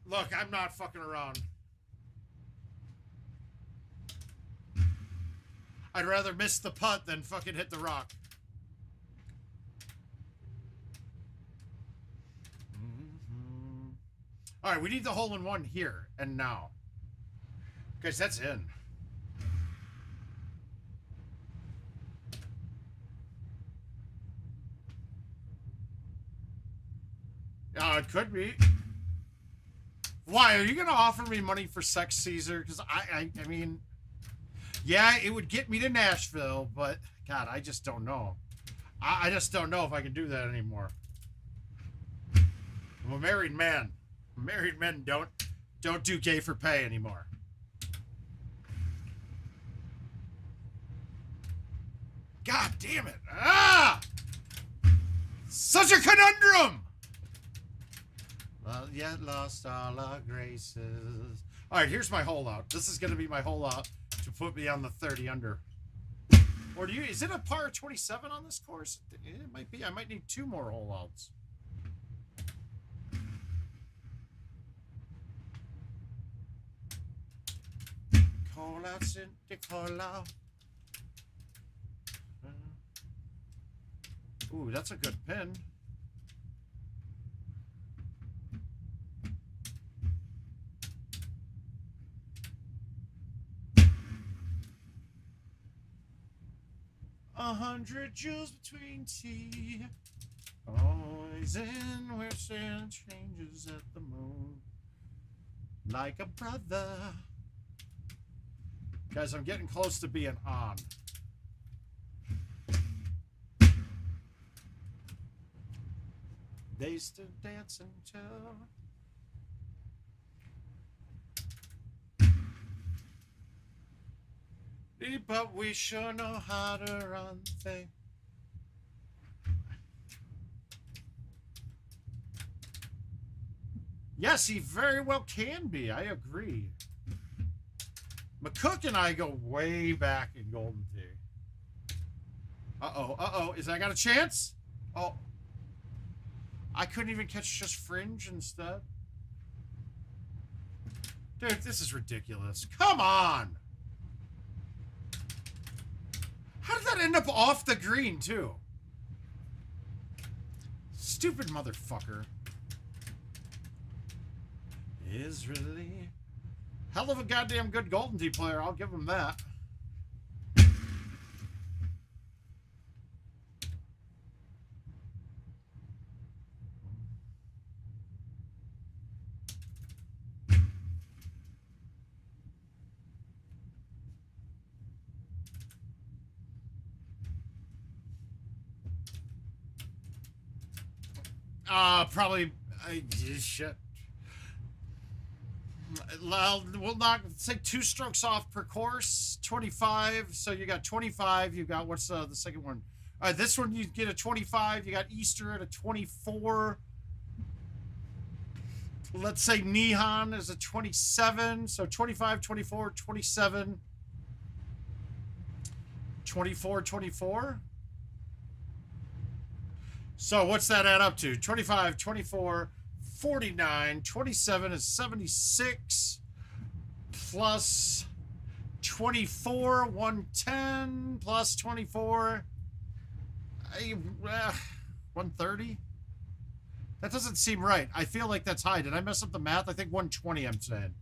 Look, I'm not fucking around. I'd rather miss the putt than fucking hit the rock. All right, we need the hole-in-one here and now. Guys, that's in. It could be. Why? Are you going to offer me money for Sex Caesar? Because I mean, yeah, it would get me to Nashville, but God, I just don't know. I just don't know if I can do that anymore. I'm a married man. Married men don't do gay for pay anymore. God damn it. Ah! Such a conundrum! Well, yet lost all our graces. All right, here's my hole out. This is going to be my hole out to put me on the 30 under. Or is it a par 27 on this course? It might be. I might need 2 more hole outs. Call out, Cindy, call out. Ooh, that's a good pin. $100 joules between tea. Always in where sand changes at the moon. Like a brother. Guys, I'm getting close to being on. They still dance until... But we sure know how to run things. Yes, he very well can be. I agree. McCook and I go way back in Golden Tee. Uh-oh. Is I got a chance? Oh. I couldn't even catch just Fringe instead. Dude, this is ridiculous. Come on! How did that end up off the green, too? Stupid motherfucker. Is really... Hell of a goddamn good Golden Tee player, I'll give him that. Probably... shit. We'll knock, say 2 strokes off per course, 25. So you got 25. You got, what's the second one? This one you get a 25. You got Easter at a 24. Let's say Nihon is a 27. So 25, 24, 27, 24, 24. So what's that add up to? 25, 24, 49, 27 is 76, plus 24, 110, plus 24, 130? That doesn't seem right. I feel like that's high. Did I mess up the math? I think 120, I'm saying.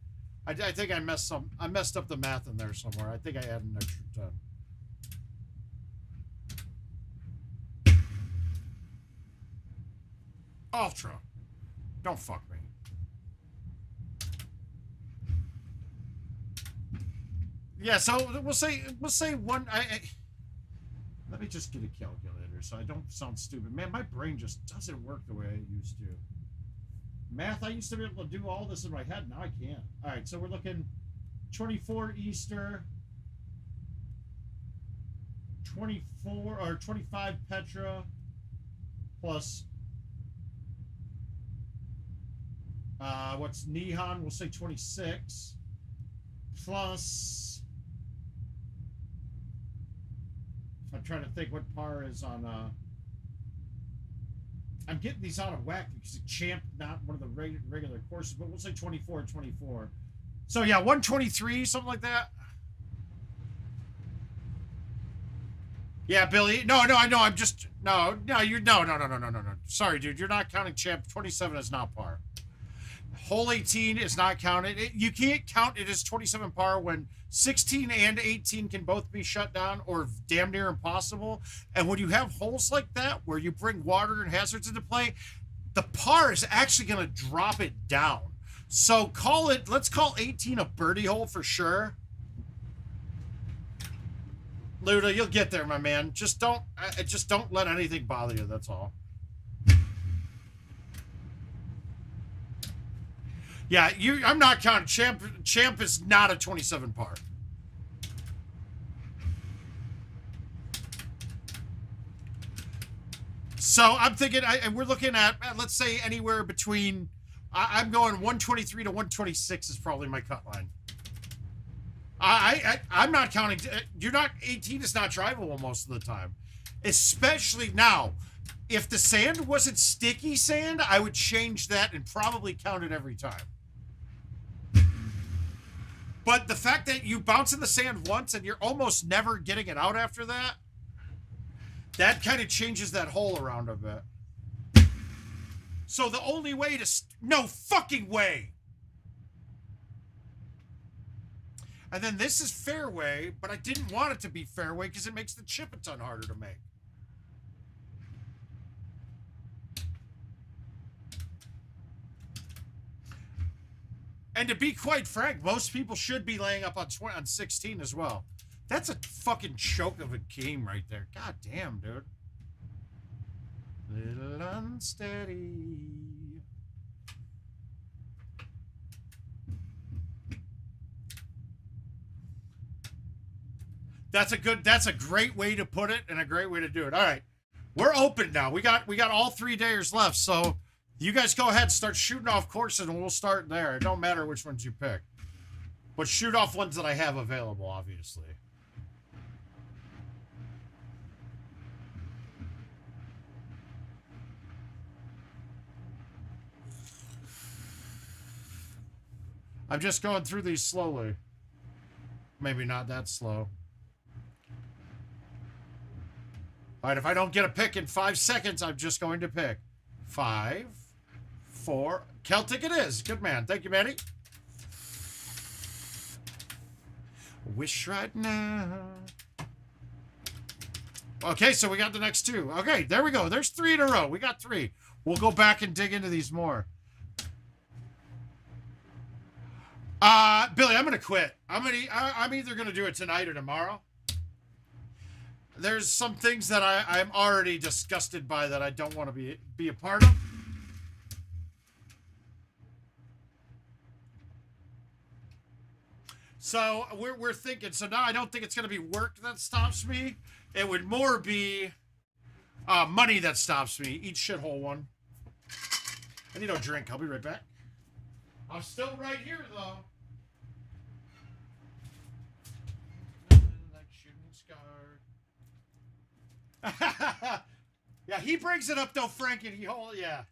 I think I messed up the math in there somewhere. I think I added an extra 10. Ultra. Don't fuck me. Yeah, so we'll say one. Let me just get a calculator so I don't sound stupid. Man, my brain just doesn't work the way I used to. Math, I used to be able to do all this in my head. Now I can't. All right, so we're looking 24 Easter, 24 or 25 Petra, plus what's Nihon? We'll say 26 plus. I'm trying to think what par is on. I'm getting these out of whack because the Champ not one of the regular courses, but we'll say 24, 24. So yeah, 123, something like that. Yeah, Billy. No, I know. I'm just no. Sorry, dude. You're not counting Champ. 27 is not par. Hole 18 is not counted. You can't count it as 27 par when 16 and 18 can both be shut down or damn near impossible. And when you have holes like that where you bring water and hazards into play, the par is actually going to drop it down. So let's call 18 a birdie hole for sure. Luda, you'll get there, my man. Just don't let anything bother you. That's all. Yeah, I'm not counting. Champ is not a 27 par. So I'm thinking, we're looking at, let's say anywhere between, I'm going 123 to 126 is probably my cut line. I'm not counting. 18 is not drivable most of the time, especially now. If the sand wasn't sticky sand, I would change that and probably count it every time. But the fact that you bounce in the sand once and you're almost never getting it out after that, that kind of changes that hole around a bit. So the only way to... No fucking way! And then this is fairway, but I didn't want it to be fairway because it makes the chip a ton harder to make. And to be quite frank, most people should be laying up on 16 as well. – That's a fucking choke of a game right there. God damn, dude. Little unsteady. That's a great way to put it and a great way to do it. All right. We're open now. We got all 3 days left. So you guys go ahead and start shooting off courses and we'll start there. It don't matter which ones you pick. But shoot off ones that I have available, obviously. I'm just going through these slowly. Maybe not that slow. All right, if I don't get a pick in 5 seconds, I'm just going to pick. 5, 4. Celtic it is. Good man. Thank you, Manny. Wish right now. Okay, so we got the next 2. Okay, there we go. There's 3 in a row. We got 3. We'll go back and dig into these more. Billy, I'm going to quit. I'm either going to do it tonight or tomorrow. There's some things that I'm already disgusted by that I don't want to be a part of. So we're thinking, so now I don't think it's going to be work that stops me. It would more be money that stops me. Eat shithole one. I need a drink. I'll be right back. I'm still right here, though. Like shooting scar. Yeah, he brings it up, though, Frank, and yeah.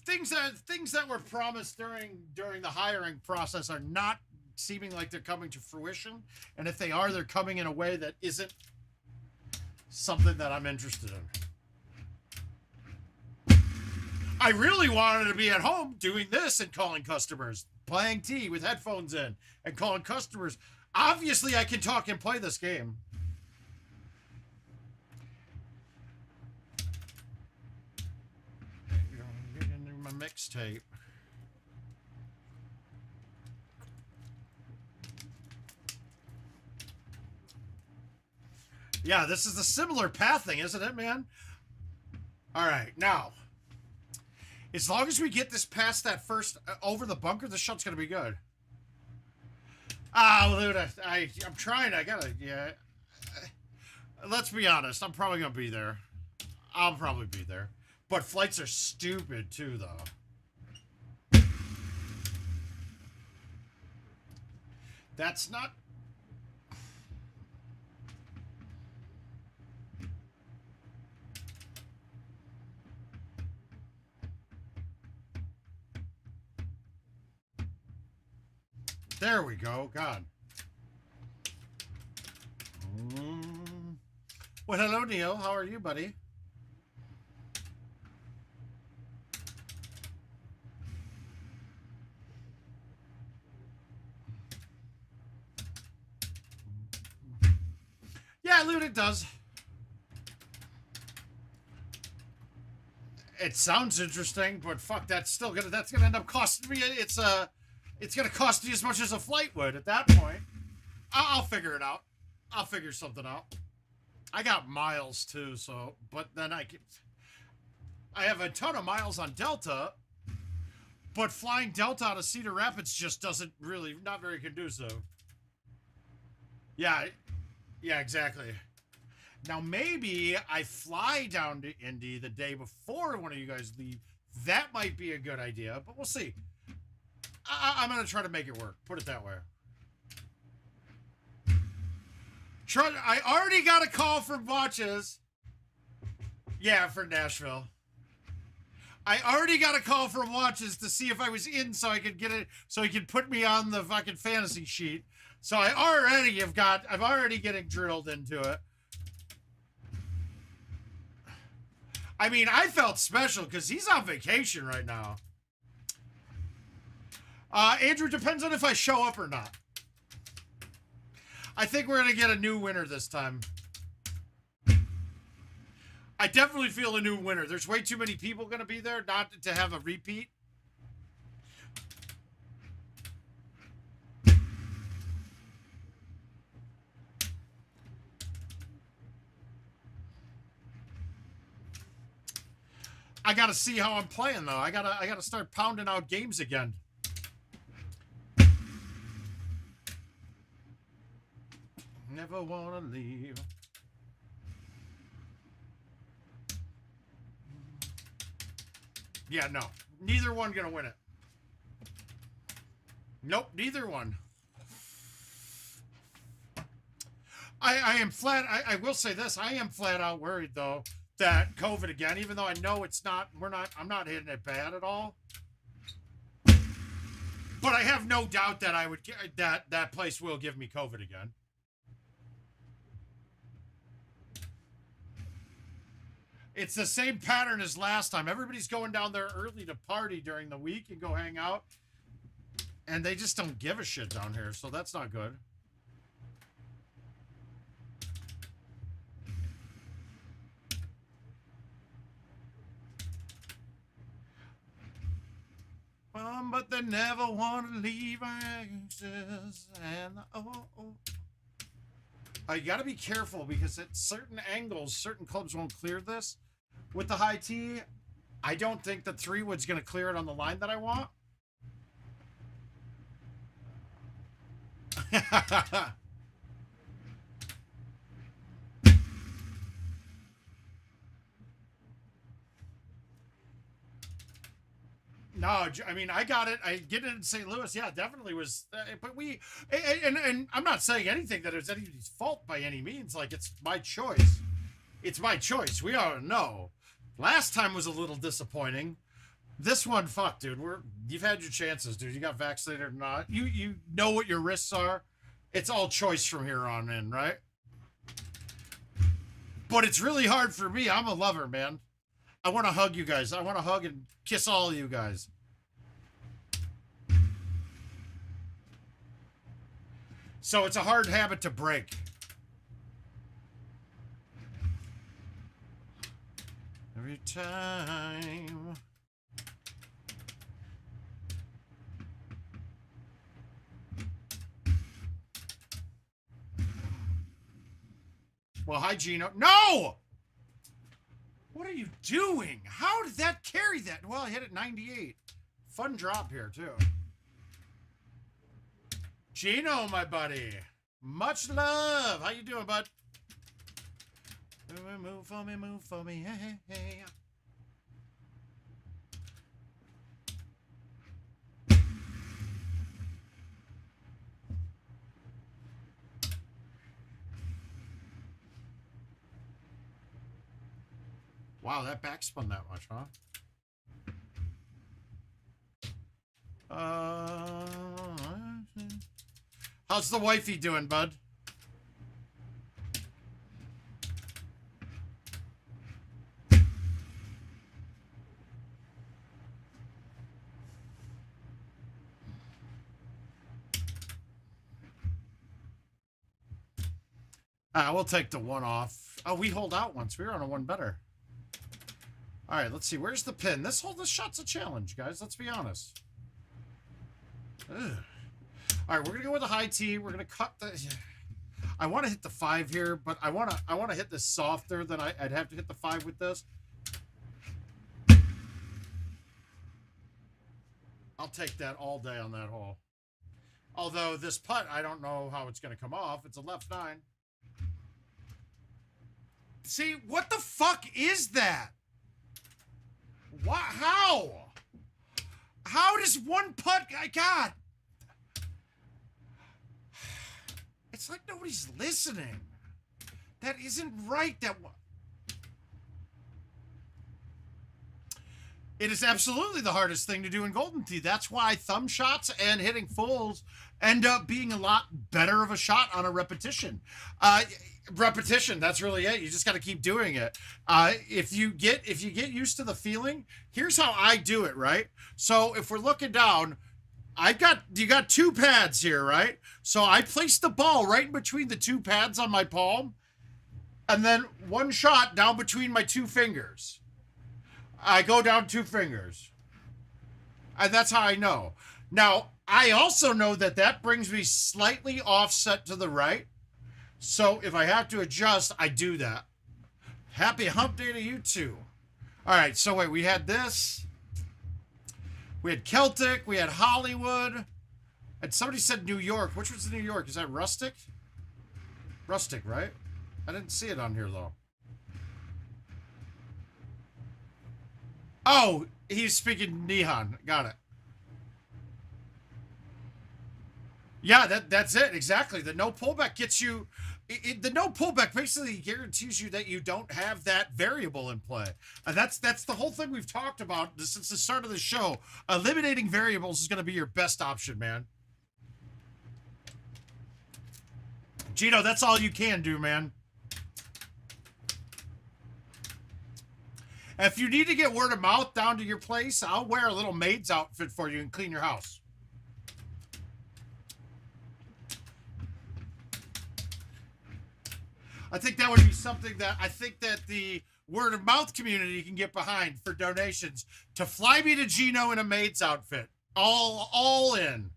Things that were promised during the hiring process are not seeming like they're coming to fruition, and if they are, they're coming in a way that isn't something that I'm interested in. I really wanted to be at home doing this and calling customers, playing tea with headphones in and calling customers. Obviously, I can talk and play this game. My mixtape. Yeah, this is a similar pathing, isn't it, man? All right, now, as long as we get this past that first over the bunker, the shot's gonna be good. Ah, dude, I'm trying. I gotta, yeah. Let's be honest. I'm probably gonna be there. I'll probably be there. But flights are stupid too, though. That's not. There we go. God. Well, hello, Neil. How are you, buddy? Yeah, loot, it does. It sounds interesting, but fuck, that's gonna end up costing me. It's gonna cost me as much as a flight would at that point. I'll figure it out. I'll figure something out. I got miles too, so but then I have a ton of miles on Delta, but flying Delta out of Cedar Rapids just doesn't really, not very conducive. Yeah, exactly. Now maybe I fly down to Indy the day before one of you guys leave. That might be a good idea, but we'll see. I'm going to try to make it work. Put it that way. I already got a call from Watches. Yeah, for Nashville. I already got a call from Watches to see if I was in so I could get it, so he could put me on the fucking fantasy sheet. So I'm already getting drilled into it. I mean, I felt special because he's on vacation right now. Andrew, depends on if I show up or not. I think we're going to get a new winner this time. I definitely feel a new winner. There's way too many people going to be there not to have a repeat. I gotta see how I'm playing though. I gotta start pounding out games again. Never wanna leave. Yeah, no. Neither one gonna win it. Nope, neither one. I am flat. I will say this. I am flat out worried though that COVID again, even though I know it's not, I'm not hitting it bad at all. But I have no doubt that I would that place will give me COVID again. It's the same pattern as last time. Everybody's going down there early to party during the week and go hang out. And they just don't give a shit down here, so that's not good. But they never want to leave anxious and you got to be careful because at certain angles, certain clubs won't clear this. With the high tee, I don't think the 3-wood's going to clear it on the line that I want. No, I mean, I got it. I get it in St. Louis. Yeah, definitely was. But and I'm not saying anything that is anybody's fault by any means. Like, it's my choice. It's my choice. We all know. Last time was a little disappointing. This one, fuck, dude. You've had your chances, dude. You got vaccinated or not. You know what your risks are. It's all choice from here on in, right? But it's really hard for me. I'm a lover, man. I want to hug you guys. I want to hug and kiss all of you guys. So it's a hard habit to break. Every time. Well, hi, Gino. No! What are you doing? How did that carry that? Well, I hit it 98. Fun drop here, too. Gino, my buddy. Much love. How you doing, bud? Move for me, move for me. Hey, hey, hey. Wow, that backspun that much, huh? How's the wifey doing, bud? We'll take the one off. Oh, we hold out once. We were on a one better. All right, let's see. Where's the pin? This shot's a challenge, guys. Let's be honest. Ugh. All right, we're gonna go with a high tee. We're gonna cut the. I want to hit the 5 here, but I want to hit this softer than I'd have to hit the 5 with this. I'll take that all day on that hole. Although this putt, I don't know how it's gonna come off. It's a left 9. See, what the fuck is that? What? How? How does one putt? God. It's like nobody's listening. That isn't right. It is absolutely the hardest thing to do in GoldenTeeTV. That's why thumb shots and hitting fulls end up being a lot better of a shot on a repetition. Repetition, that's really it. You just got to keep doing it. If you get used to the feeling, here's how I do it, right? So if we're looking down, you got 2 pads here, right? So I place the ball right in between the 2 pads on my palm, and then one shot down between my 2 fingers. I go down 2 fingers. And that's how I know. Now, I also know that brings me slightly offset to the right. So if I have to adjust, I do that. Happy hump day to you too. All right, so wait, we had this. We had Celtic. We had Hollywood. And somebody said New York. Which was New York? Is that Rustic? Rustic, right? I didn't see it on here, though. Oh, he's speaking Nihon. Got it. Yeah, that's it. Exactly. The no pullback gets you... the no pullback basically guarantees you that you don't have that variable in play. And that's the whole thing we've talked about since the start of the show. Eliminating variables is going to be your best option, man. Gino, that's all you can do, man. If you need to get word of mouth down to your place, I'll wear a little maid's outfit for you and clean your house. I think that would be something that I think that the word of mouth community can get behind for donations to fly me to Gino in a maid's outfit. All in.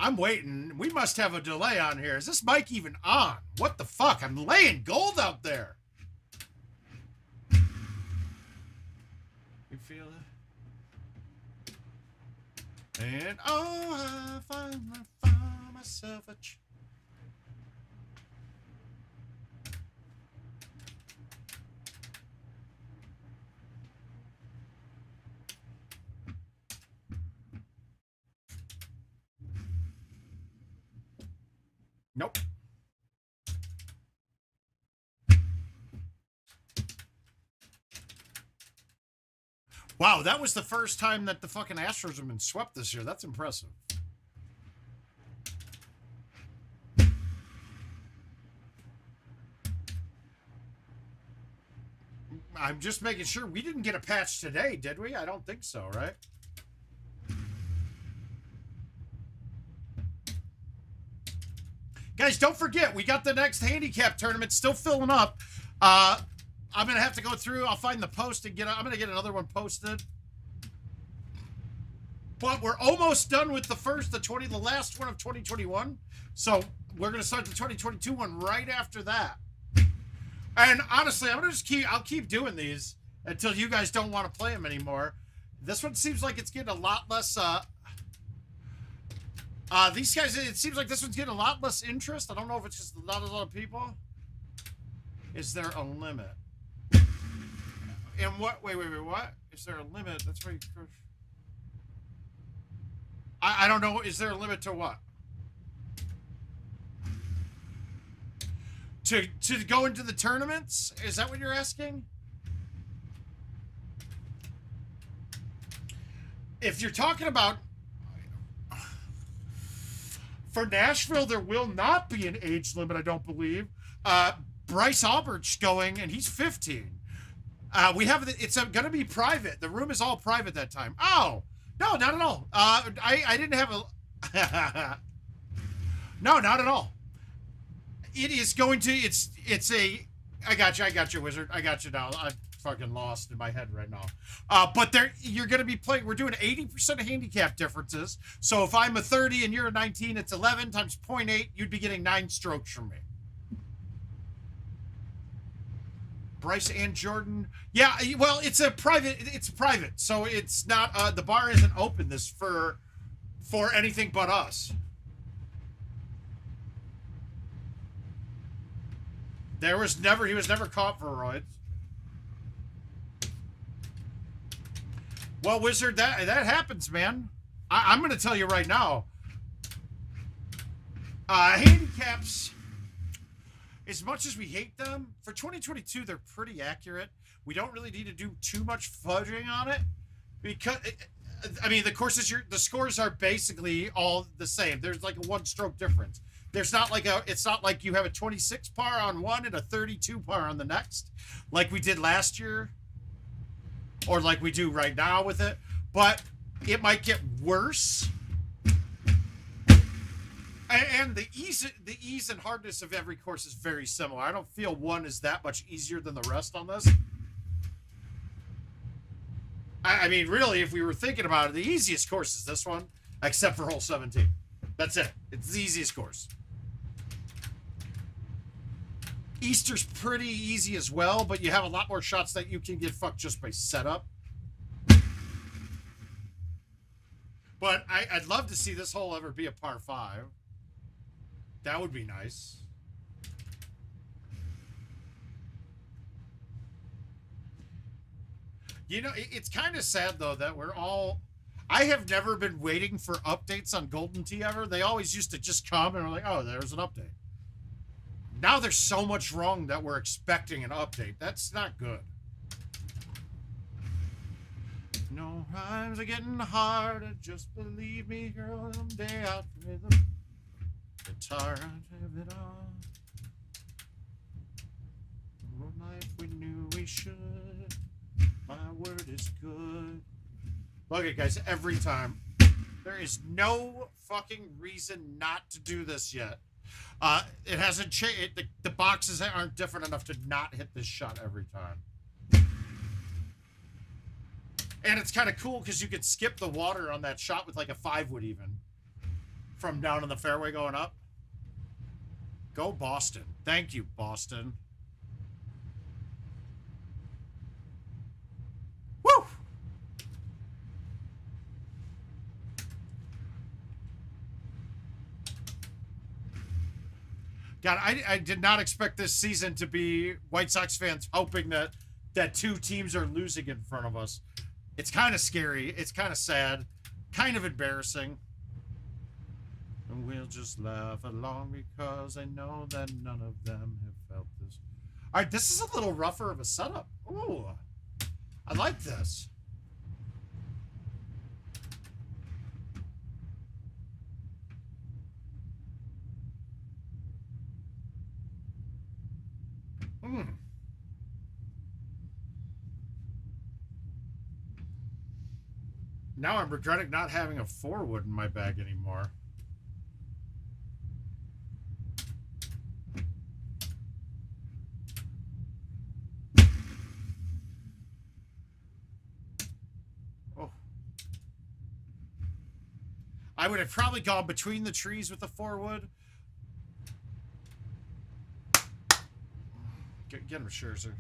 I'm waiting. We must have a delay on here. Is this mic even on? What the fuck? I'm laying gold out there. You feel it? And oh, I find myself a... Nope. Wow, that was the first time that the fucking Astros have been swept this year. That's impressive. I'm just making sure we didn't get a patch today, did we? I don't think so, right? Guys, don't forget, we got the next handicap tournament still filling up. I'm going to have to go through. I'll find the post and I'm going to get another one posted. But we're almost done with the last one of 2021. So we're going to start the 2022 one right after that. And honestly, I'll keep doing these until you guys don't want to play them anymore. This one seems like it's getting a lot less, these guys, it seems like this one's getting a lot less interest. I don't know if it's just not a lot of people. Is there a limit? And what? Wait, what? Is there a limit? That's where you... I don't know. Is there a limit to what? To go into the tournaments? Is that what you're asking? If you're talking about... For Nashville, there will not be an age limit, I don't believe. Bryce Albert's going, and he's 15. It's going to be private. The room is all private that time. Oh, no, not at all. I didn't have a... No, not at all. It is going to... I got you, Wizard. I got you now. I'm fucking lost in my head right now. But you're going to be playing... We're doing 80% handicap differences. So if I'm a 30 and you're a 19, it's 11 times 0.8. You'd be getting 9 strokes from me. Bryce and Jordan. Yeah, well, it's private. So it's not... the bar isn't open for anything but us. He was never caught for roids. Well, Wizard, that happens, man. I'm going to tell you right now. Handicaps, as much as we hate them, for 2022, they're pretty accurate. We don't really need to do too much fudging on it. Because, I mean, the scores are basically all the same. There's like a 1-stroke difference. It's not like you have a 26 par on one and a 32 par on the next, like we did last year, or like we do right now with it. But it might get worse. And the ease and hardness of every course is very similar. I don't feel one is that much easier than the rest on this. I mean, really, if we were thinking about it, the easiest course is this one, except for hole 17. That's it. It's the easiest course. Easter's pretty easy as well, but you have a lot more shots that you can get fucked just by setup. But I'd love to see this hole ever be a par 5. That would be nice. You know, it's kind of sad, though, that we're all... I have never been waiting for updates on Golden Tee ever. They always used to just come and we're like, oh, there's an update. Now there's so much wrong that we're expecting an update. That's not good. No rhymes are getting harder. Just believe me, girl. Someday I'll play the guitar and have it on. More life we knew we should. My word is good. Look at guys, every time. There is no fucking reason not to do this yet. It hasn't changed. The boxes aren't different enough to not hit this shot every time. And it's kind of cool because you could skip the water on that shot with like a 5-wood even. From down in the fairway going up. Go Boston. Thank you, Boston. Woo! God, I did not expect this season to be White Sox fans hoping that 2 teams are losing in front of us. It's kind of scary. It's kind of sad. Kind of embarrassing. And we'll just laugh along because I know that none of them have felt this. All right, this is a little rougher of a setup. Ooh, I like this. Now I'm regretting not having a 4-wood in my bag anymore. Oh. I would have probably gone between the trees with the 4-wood. Get him, Scherzer.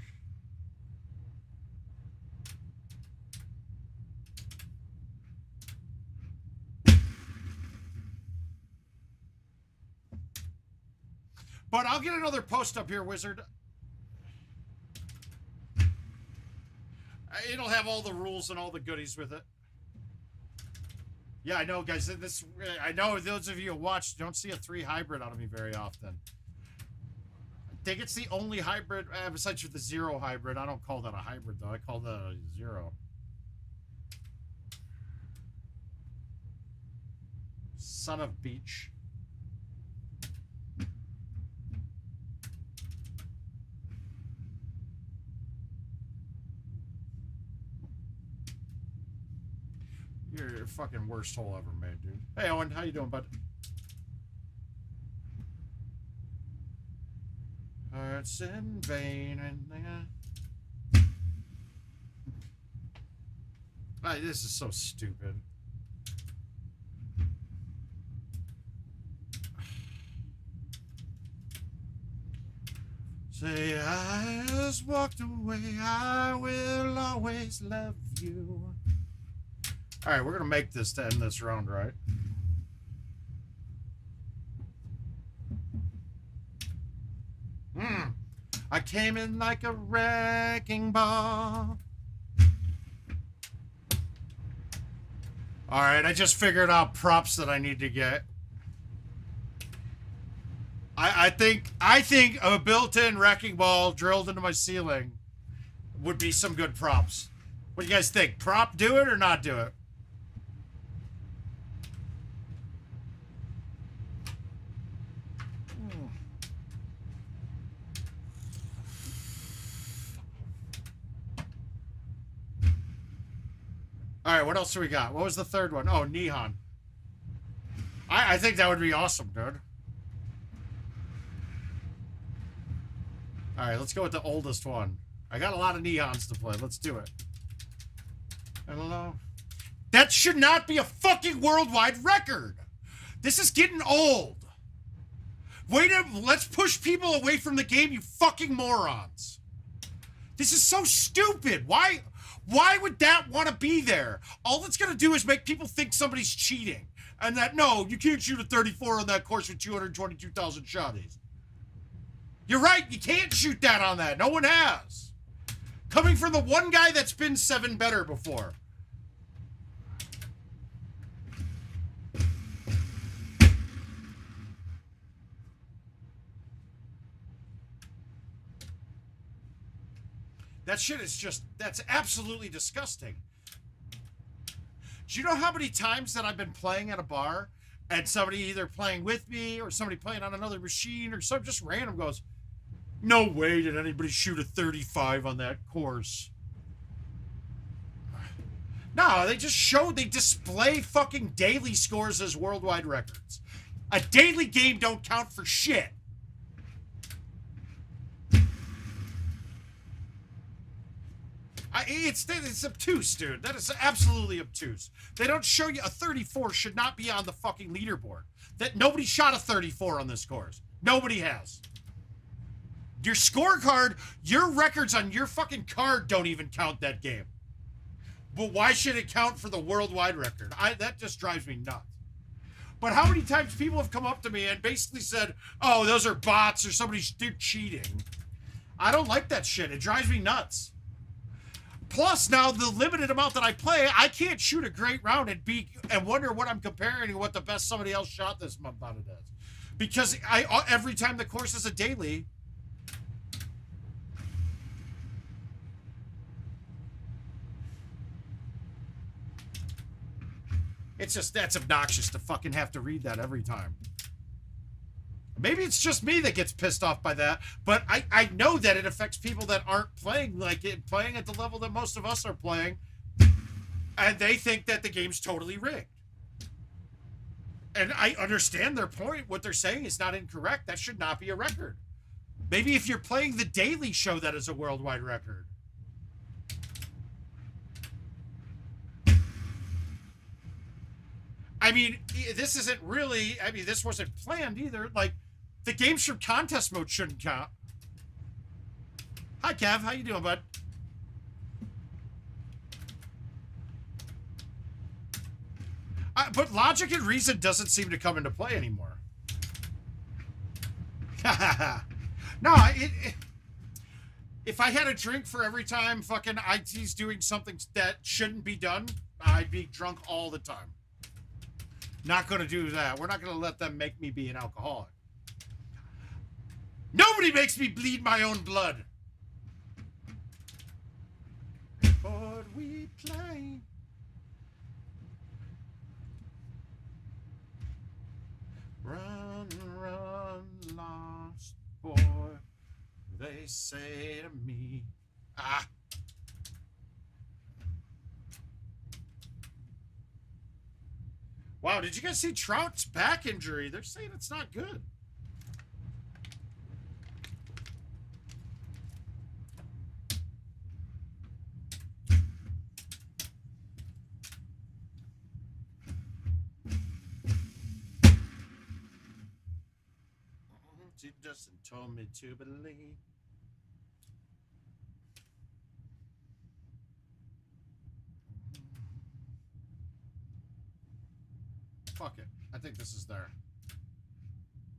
But I'll get another post up here, Wizard. It'll have all the rules and all the goodies with it. Yeah, I know, guys. I know those of you who watch don't see a 3 hybrid out of me very often. I think it's the only hybrid, besides the 0 hybrid. I don't call that a hybrid, though. I call that a 0. Son of Beach. You're your fucking worst hole ever made, dude. Hey, Owen, how you doing, bud? Hearts in vain and this is so stupid. Say I just walked away, I will always love you. All right, we're going to make this to end this round, right? I came in like a wrecking ball. All right, I just figured out props that I need to get. I think a built-in wrecking ball drilled into my ceiling would be some good props. What do you guys think? Prop do it or not do it? All right, what else do we got? What was the third one? Oh, Neon. I think that would be awesome, dude. All right, let's go with the oldest one. I got a lot of Neons to play. Let's do it. Hello. That should not be a fucking worldwide record. This is getting old. Let's push people away from the game, you fucking morons. This is so stupid. Why would that want to be there? All it's going to do is make people think somebody's cheating. And that, no, you can't shoot a 34 on that course with 222,000 shotties. You're right, you can't shoot that on that. No one has. Coming from the one guy that's been 7 better before. That shit is just, that's absolutely disgusting. Do you know how many times that I've been playing at a bar and somebody either playing with me or somebody playing on another machine or some just random goes, no way did anybody shoot a 35 on that course. No, they display fucking daily scores as worldwide records. A daily game don't count for shit. It's obtuse, dude. That is absolutely obtuse. They don't show you a 34 should not be on the fucking leaderboard. That nobody shot a 34 on this course. Nobody has. Your scorecard, your records on your fucking card don't even count that game. But why should it count for the worldwide record? That just drives me nuts. But how many times people have come up to me and basically said, oh, those are bots or they're cheating. I don't like that shit. It drives me nuts. Plus, now the limited amount that I play, I can't shoot a great round and wonder what I'm comparing to what the best somebody else shot this month on it is. Because every time the course is a daily, it's just, that's obnoxious to fucking have to read that every time. Maybe it's just me that gets pissed off by that, but I know that it affects people that aren't playing like it, playing at the level that most of us are playing, and they think that the game's totally rigged. And I understand their point. What they're saying is not incorrect. That should not be a record. Maybe if you're playing the daily show, that is a worldwide record. I mean, this isn't really, I mean, this wasn't planned either. Like, the games from contest mode shouldn't count. Hi, Kev. How you doing, bud? But logic and reason doesn't seem to come into play anymore. No, if I had a drink for every time fucking IT's doing something that shouldn't be done, I'd be drunk all the time. Not going to do that. We're not going to let them make me be an alcoholic. Nobody makes me bleed my own blood. But we play. Run, run, lost boy. They say to me. Ah. Wow, did you guys see Trout's back injury? They're saying it's not good. She just told me to believe. Fuck it. I think this is there.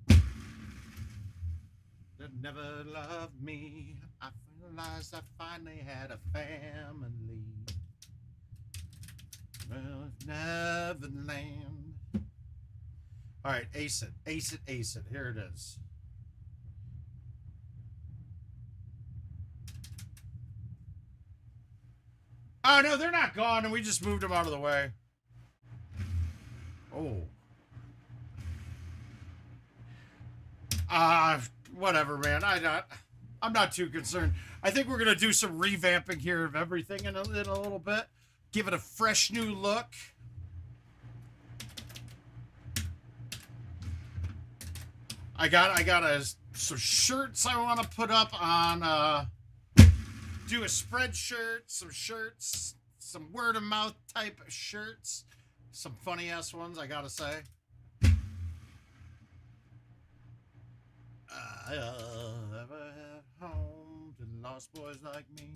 That never loved me. I realized I finally had a family. Well, Neverland. All right, ace it. Ace it, ace it. Here it is. Oh, no, they're not gone, and we just moved them out of the way. Oh. Whatever, man. I'm not too concerned. I think we're gonna do some revamping here of everything in a little bit. Give it a fresh new look. I got some shirts I want to put up on. Do a spread shirt, some shirts, some word of mouth type shirts. Some funny ass ones, I gotta say. I ever had home to lost boys like me.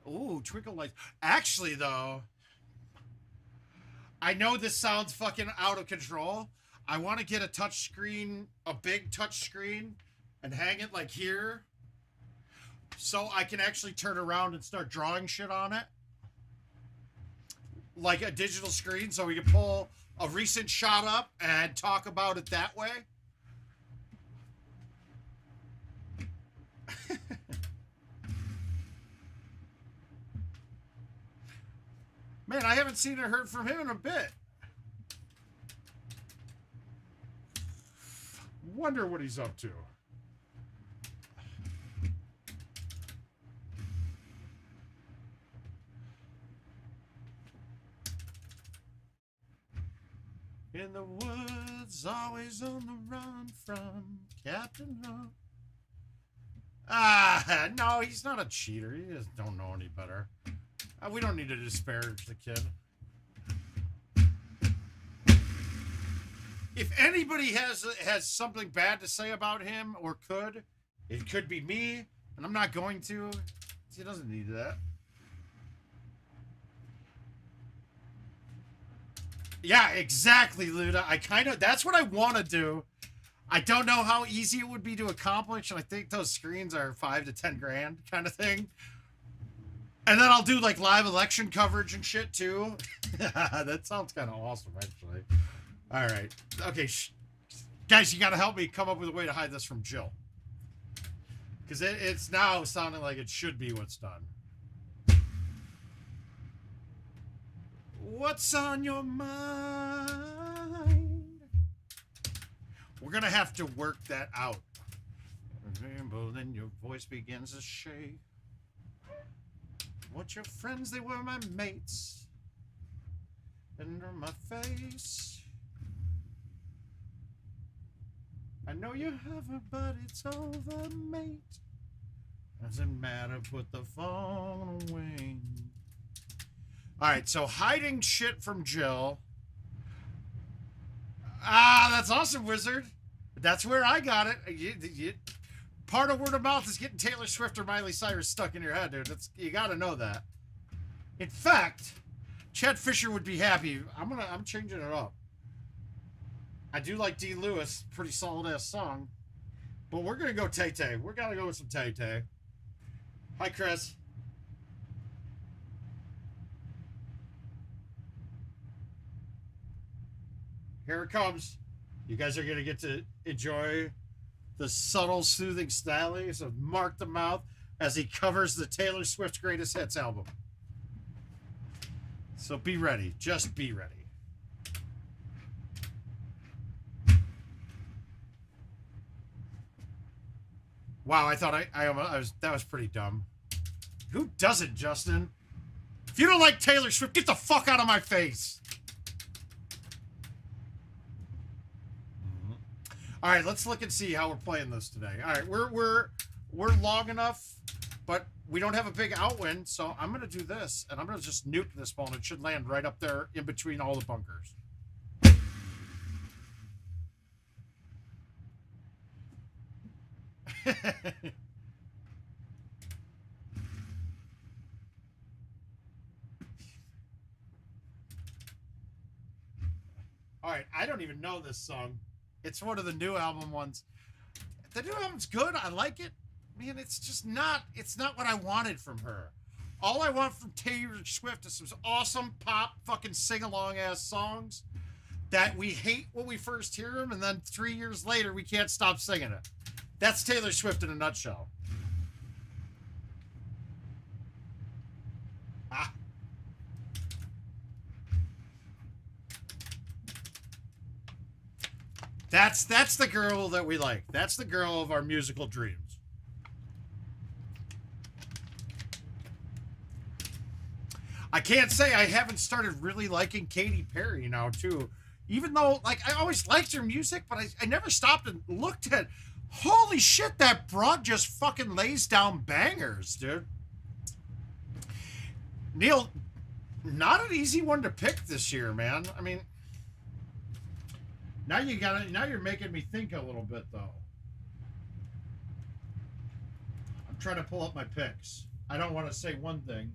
Ooh, Twinkle Lights. Actually, though, I know this sounds fucking out of control. I want to get a touch screen, a big touch screen, and hang it like here, so I can actually turn around and start drawing shit on it. Like a digital screen, so we can pull a recent shot up and talk about it that way. Man, I haven't seen or heard from him in a bit. Wonder what he's up to. In the woods, always on the run from Captain Hook. Ah, no, he's not a cheater. He just don't know any better. We don't need to disparage the kid. If anybody has something bad to say about him, or it could be me, and I'm not going to. He doesn't need that. Yeah, exactly, Luda. That's what I want to do. I don't know how easy it would be to accomplish, and I think those screens are $5 to $10 grand kind of thing. And then I'll do like live election coverage and shit too. That sounds kind of awesome, actually. All right. Okay. Guys, you got to help me come up with a way to hide this from Jill. Because it's now sounding like it should be what's done. What's on your mind? We're going to have to work that out. Then your voice begins to shake. What your friends, they were my mates. Under my face. I know you have her, but it's over, mate. Doesn't matter, put the phone away. Alright, so hiding shit from Jill. Ah, that's awesome, Wizard. That's where I got it. Part of word of mouth is getting Taylor Swift or Miley Cyrus stuck in your head, dude. You gotta know that. In fact, Chad Fisher would be happy. I'm changing it up. I do like D. Lewis, pretty solid ass song. But we're gonna go Tay Tay. We're gonna go with some Tay Tay. Hi, Chris. Here it comes. You guys are going to get to enjoy the subtle, soothing styles of Marc the Mouth as he covers the Taylor Swift Greatest Hits album. So be ready. Just be ready. Wow, I thought I was that was pretty dumb. Who doesn't, Justin? If you don't like Taylor Swift, get the fuck out of my face. All right, let's look and see how we're playing this today. All right, we're long enough, but we don't have a big outwind, so I'm gonna do this, and I'm gonna just nuke this ball, and it should land right up there in between all the bunkers. All right, I don't even know this song. It's one of the new album ones. The new album's good. I like it. Man, it's just not, it's not what I wanted from her. All I want from Taylor Swift is some awesome pop fucking sing-along ass songs that we hate when we first hear them, and then 3 years later we can't stop singing it. That's Taylor Swift in a nutshell. Ah. That's the girl that we like. That's the girl of our musical dreams. I can't say I haven't started really liking Katy Perry now, too. Even though, like, I always liked her music, but I never stopped and looked at, holy shit, that broad just fucking lays down bangers, dude. Neil, not an easy one to pick this year, man. I mean, now you're making me think a little bit, though. I'm trying to pull up my picks. I don't want to say one thing.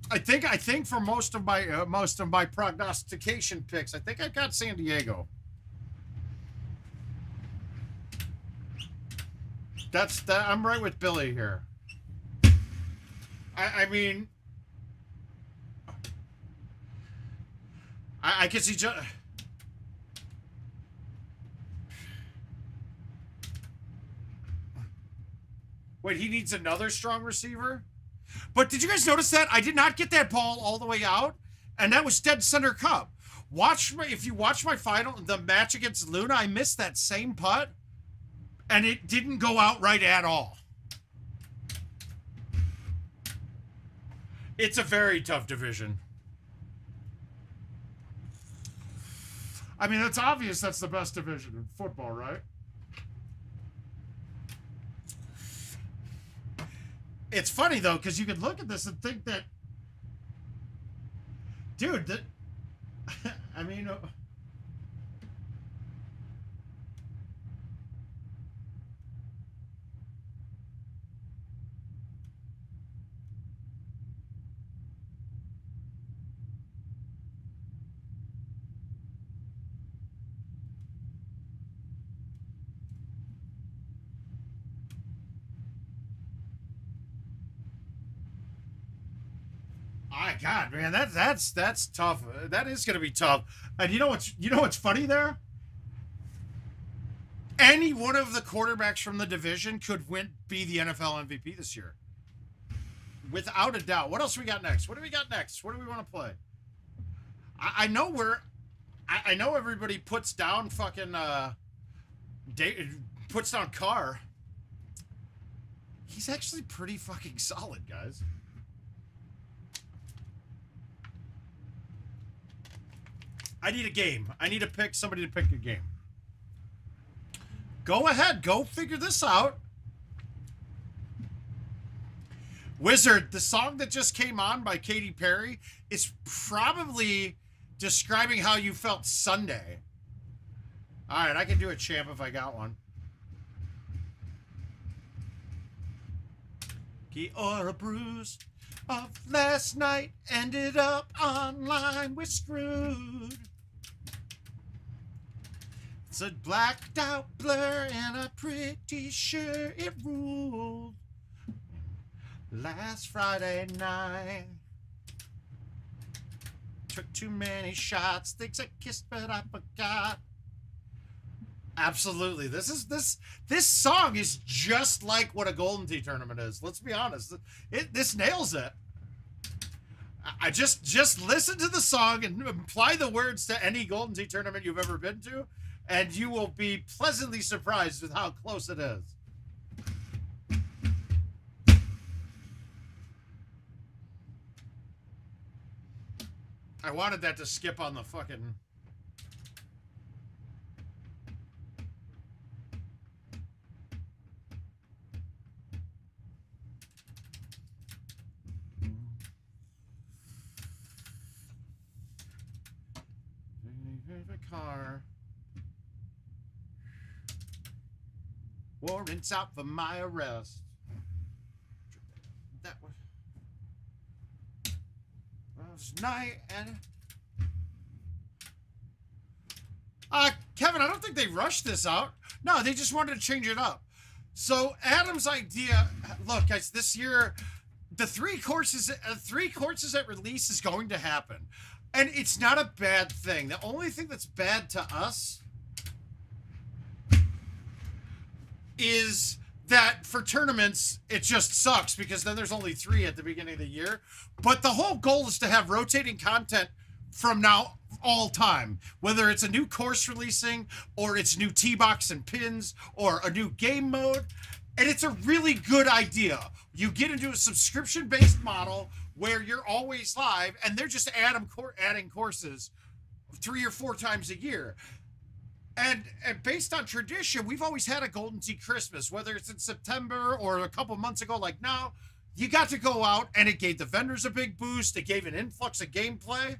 I think for most of my prognostication picks, I think I got San Diego. I'm right with Billy here. I mean, I can see just. Wait, he needs another strong receiver? But did you guys notice that? I did not get that ball all the way out, and that was dead center cup. If you watch my the match against Luna, I missed that same putt, and it didn't go out right at all. It's a very tough division. I mean, it's obvious that's the best division in football, right? It's funny, though, because you could look at this and think that, dude, that, I mean, my God, man, that's tough. That is going to be tough. And you know what's funny there? Any one of the quarterbacks from the division could be the NFL MVP this year, without a doubt. What else we got next? What do we got next? What do we want to play? I know everybody puts down fucking puts down Carr. He's actually pretty fucking solid, guys. I need a game. I need to pick somebody to pick a game. Go ahead. Go figure this out. Wizard, the song that just came on by Katy Perry is probably describing how you felt Sunday. All right, I can do a champ if I got one. Key or a bruise of last night ended up online. We're screwed. It's a blacked out blur, and I'm pretty sure it ruled last Friday night. Took too many shots, things I kissed but I forgot. Absolutely. This song is just like what a Golden Tee tournament is. Let's be honest. This nails it. I just listen to the song and apply the words to any Golden Tee tournament you've ever been to, and you will be pleasantly surprised with how close it is. I wanted that to skip on the fucking... Car. Warrants out for my arrest. That was last night and Kevin, I don't think they rushed this out. No, they just wanted to change it up. So Adam's idea, look guys, this year the three courses at release is going to happen. And it's not a bad thing. The only thing that's bad to us is that for tournaments, it just sucks because then there's only 3 at the beginning of the year. But the whole goal is to have rotating content from now all time, whether it's a new course releasing or it's new tee box and pins or a new game mode. And it's a really good idea. You get into a subscription-based model where you're always live, and they're just adding courses 3 or 4 times a year. And based on tradition, we've always had a Golden Tee Christmas, whether it's in September or a couple months ago. Like now, you got to go out, and it gave the vendors a big boost. It gave an influx of gameplay.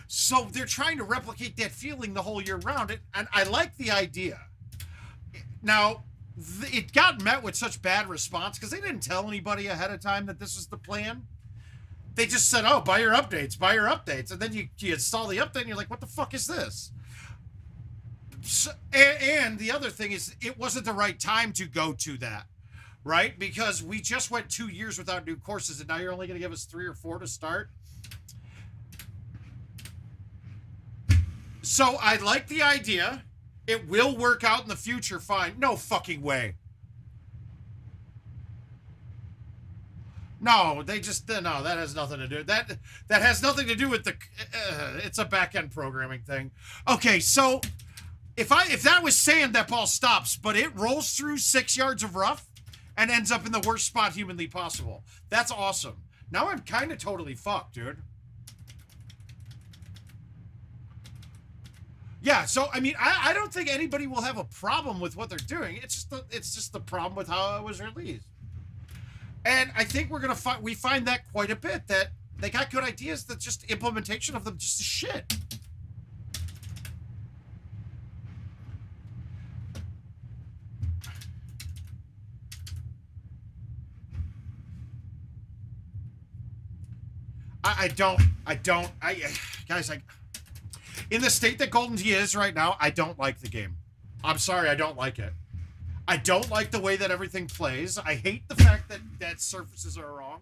So they're trying to replicate that feeling the whole year round. And I like the idea. Now, it got met with such bad response because they didn't tell anybody ahead of time that this was the plan. They just said, oh, buy your updates. And then you install the update, and you're like, what the fuck is this? So, and the other thing is, it wasn't the right time to go to that, right? Because we just went 2 years without new courses, and now you're only going to give us 3 or 4 to start. So I like the idea. It will work out in the future, fine. No fucking way. No, that has nothing to do. That has nothing to do with the, it's a back-end programming thing. Okay, so if that was sand, that ball stops, but it rolls through 6 yards of rough and ends up in the worst spot humanly possible. That's awesome. Now I'm kind of totally fucked, dude. Yeah, so I mean, I don't think anybody will have a problem with what they're doing. It's just the problem with how it was released. And I think we find that quite a bit, that they got good ideas, that just implementation of them just is shit. Guys, in the state that Golden Tee is right now, I don't like the game. I'm sorry, I don't like it. I don't like the way that everything plays. I hate the fact that surfaces are wrong.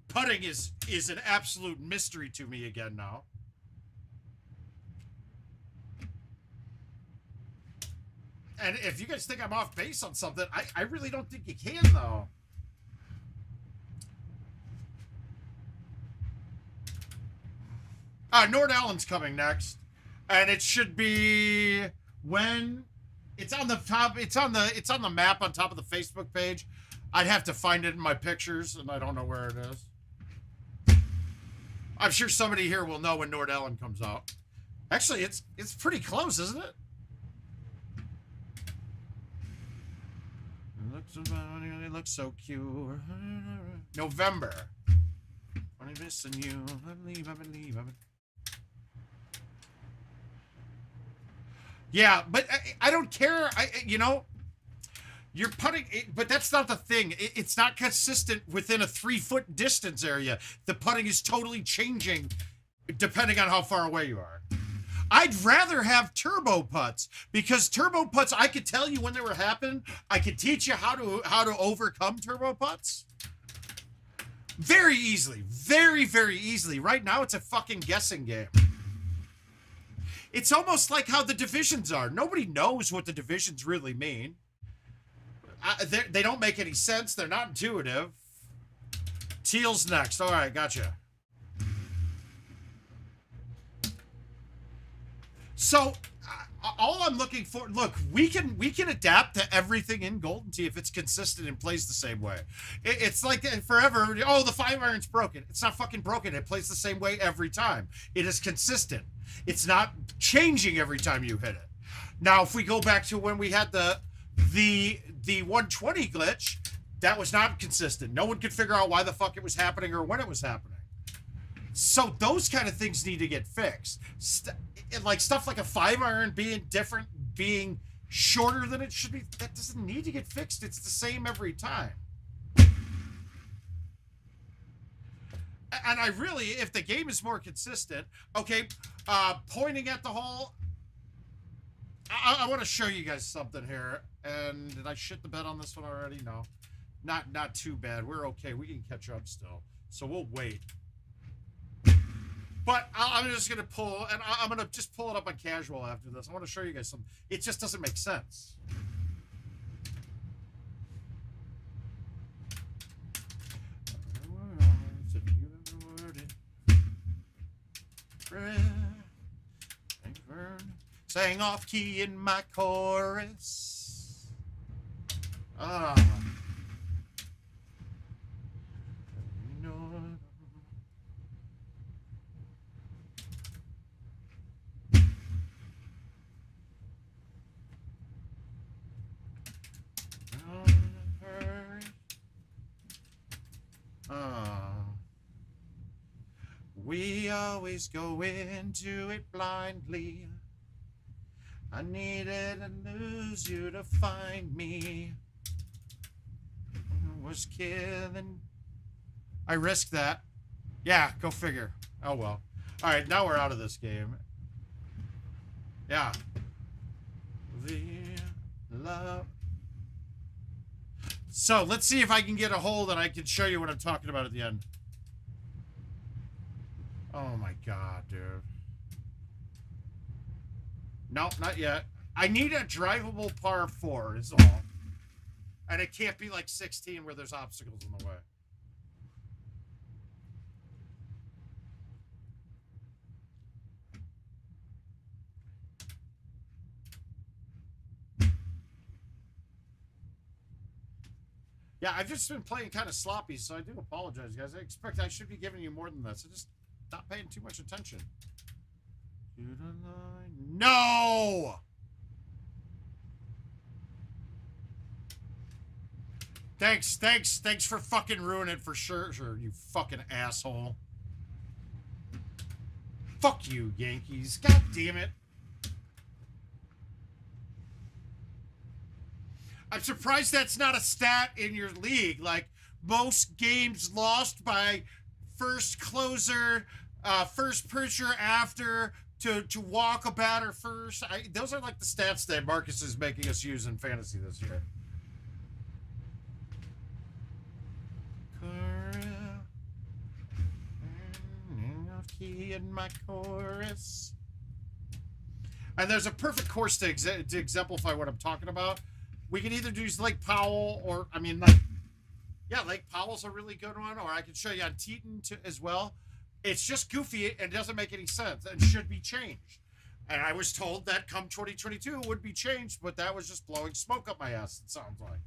Putting is an absolute mystery to me again now. And if you guys think I'm off base on something, I really don't think you can, though. Nord Allen's coming next, and it should be when it's on the top. It's on the map on top of the Facebook page. I'd have to find it in my pictures, and I don't know where it is. I'm sure somebody here will know when Nord Allen comes out. Actually, it's pretty close, isn't it? It looks so cute. November. I'm missing you. I believe. Yeah, but I don't care. You're putting, but that's not the thing. It's not consistent within a 3-foot distance area. The putting is totally changing depending on how far away you are. I'd rather have turbo putts, because turbo putts, I could tell you when they were happening. I could teach you how to overcome turbo putts very easily, very, very easily. Right now, it's a fucking guessing game. It's almost like how the divisions are. Nobody knows what the divisions really mean. They don't make any sense. They're not intuitive. Teal's next. All right, gotcha. So all I'm looking for, look, we can adapt to everything in Golden Tee if it's consistent and plays the same way. It's like forever, oh, the 5-iron's broken. It's not fucking broken. It plays the same way every time. It is consistent. It's not changing every time you hit it. Now, if we go back to when we had the 120 glitch, that was not consistent. No one could figure out why the fuck it was happening or when it was happening. So those kind of things need to get fixed. Like stuff like a 5-iron being different, being shorter than it should be, that doesn't need to get fixed. It's the same every time. And I really, if the game is more consistent, okay, pointing at the hole, I want to show you guys something here. And did I shit the bed on this one already? No, not too bad. We're okay. We can catch up still. So we'll wait. But I'm just going to pull, and I'm going to just pull it up on casual after this. I want to show you guys something. It just doesn't make sense. Sang off key in my chorus. We always go into it blindly. I needed to lose you to find me. I was killing. I risked that. Yeah, go figure. Oh well. All right, now we're out of this game. Yeah. The love. So let's see if I can get a hold and I can show you what I'm talking about at the end. Oh my god, dude. Nope, not yet. I need a drivable par 4 is all. And it can't be like 16 where there's obstacles in the way. Yeah, I've just been playing kind of sloppy, so I do apologize, guys. I should be giving you more than this. I'm just not paying too much attention. No! Thanks for fucking ruining it for sure, you fucking asshole. Fuck you, Yankees. God damn it. I'm surprised that's not a stat in your league. Like, most games lost by first closer, first pitcher after, to walk a batter first. Those are like the stats that Marcus is making us use in fantasy this year. Key in my chorus. And there's a perfect course to exemplify what I'm talking about. We can either do Lake Powell or, I mean, like, yeah, Lake Powell's a really good one, or I can show you on Teton as well. It's just goofy and doesn't make any sense and should be changed. And I was told that come 2022 it would be changed, but that was just blowing smoke up my ass, it sounds like.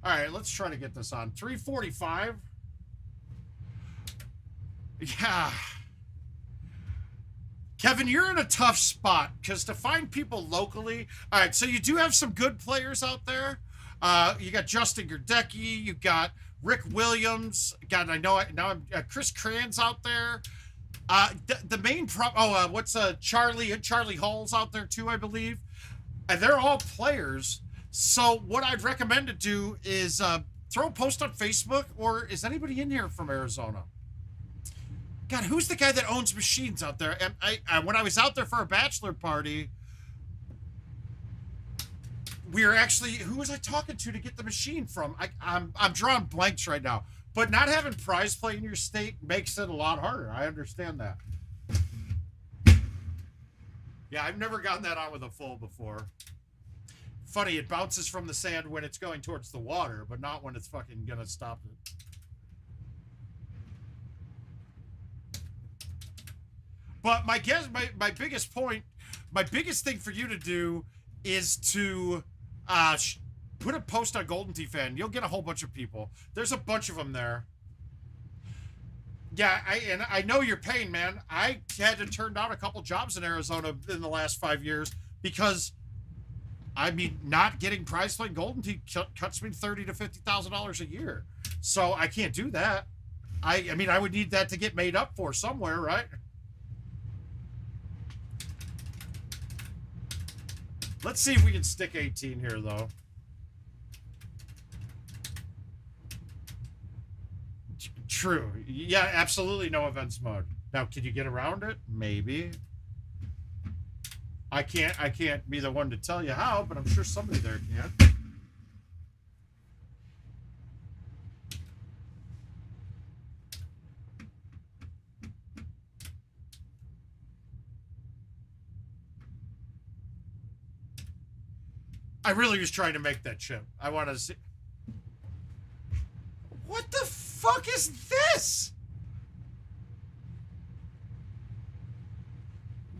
All right, let's try to get this on. 345. Yeah. Kevin, you're in a tough spot because to find people locally. All right, so you do have some good players out there. You got Justin Gerdecki. You got Rick Williams. God, I know. Now I'm Chris Cran's out there. The main what's Charlie Hall's out there too, I believe, and they're all players. So what I'd recommend to do is throw a post on Facebook, or is anybody in here from Arizona? God, who's the guy that owns machines out there? And when I was out there for a bachelor party, we were actually, who was I talking to get the machine from? I'm drawing blanks right now. But not having prize play in your state makes it a lot harder. I understand that. Yeah, I've never gotten that on with a full before. Funny, it bounces from the sand when it's going towards the water, but not when it's fucking gonna stop it. But my biggest point, my biggest thing for you to do is to put a post on GoldenTeeTV. You'll get a whole bunch of people. There's a bunch of them there. Yeah, I know your pain, man. I had to turn down a couple jobs in Arizona in the last 5 years because, I mean, not getting prize playing GoldenTee cuts me $30,000 to $50,000 a year. So I can't do that. I mean, I would need that to get made up for somewhere, right? Let's see if we can stick 18 here, though. True. Yeah, absolutely no events mode. Now, can you get around it? Maybe. I can't be the one to tell you how, but I'm sure somebody there can. I really was trying to make that chip. I want to see. What the fuck is this?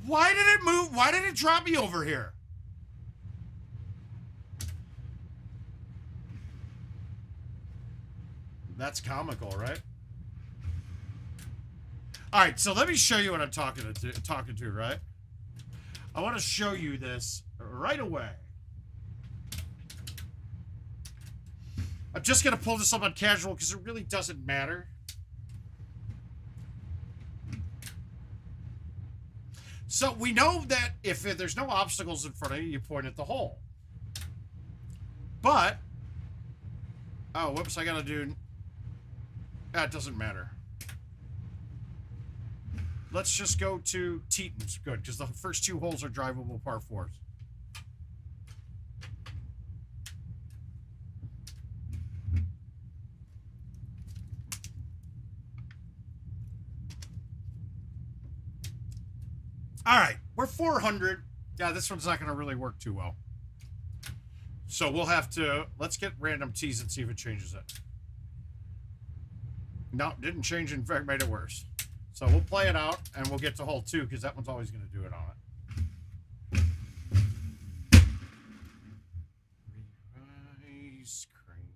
Why did it move? Why did it drop me over here? That's comical, right? All right, so let me show you what I'm talking to, right? I want to show you this right away. I'm just going to pull this up on casual because it really doesn't matter. So we know that if there's no obstacles in front of you, you point at the hole. But, oh, whoops, I got to do, that doesn't matter. Let's just go to Teton's. Good, because the first 2 holes are drivable par 4s. All right, we're 400. Yeah, this one's not going to really work too well. So we'll have to, let's get random tees and see if it changes it. No, didn't change. In fact, made it worse. So we'll play it out and we'll get to hole 2 because that one's always going to do it on it. Ice cream.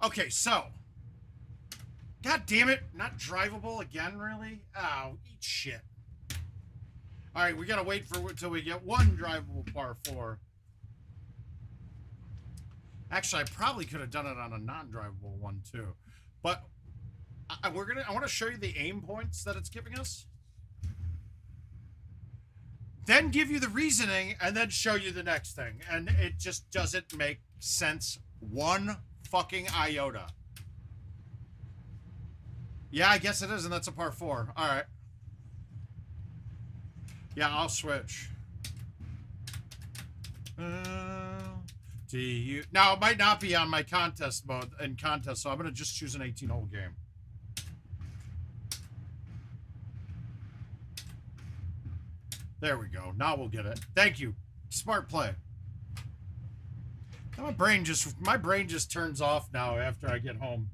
Okay, so. God damn it. Not drivable again, really? Oh, eat shit. All right, we got to wait for until we get 1 drivable par 4. Actually, I probably could have done it on a non-drivable one, too. But I want to show you the aim points that it's giving us. Then give you the reasoning, and then show you the next thing. And it just doesn't make sense one fucking iota. Yeah, I guess it is, and that's a par 4. All right. Yeah, I'll switch. Do you... Now, it might not be on my contest mode, so I'm going to just choose an 18-hole game. There we go. Now we'll get it. Thank you. Smart play. Now my brain just turns off now after I get home.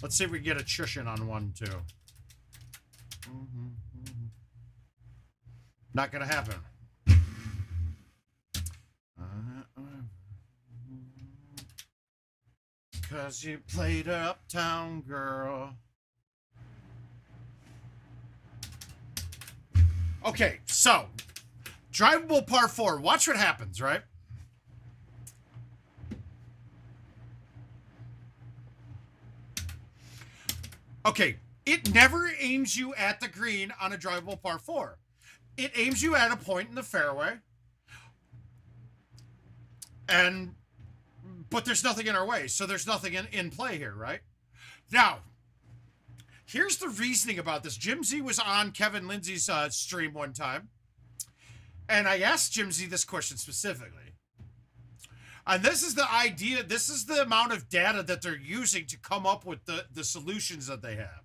Let's see if we can get a cushion on 1, too. Not gonna happen. Cause you played Uptown Girl. Okay, so drivable par 4. Watch what happens, right? Okay, it never aims you at the green on a drivable par 4. It aims you at a point in the fairway. But there's nothing in our way, so there's nothing in play here, right? Now, here's the reasoning about this. Jim Z was on Kevin Lindsay's stream one time, and I asked Jim Z this question specifically. And this is the idea, this is the amount of data that they're using to come up with the solutions that they have.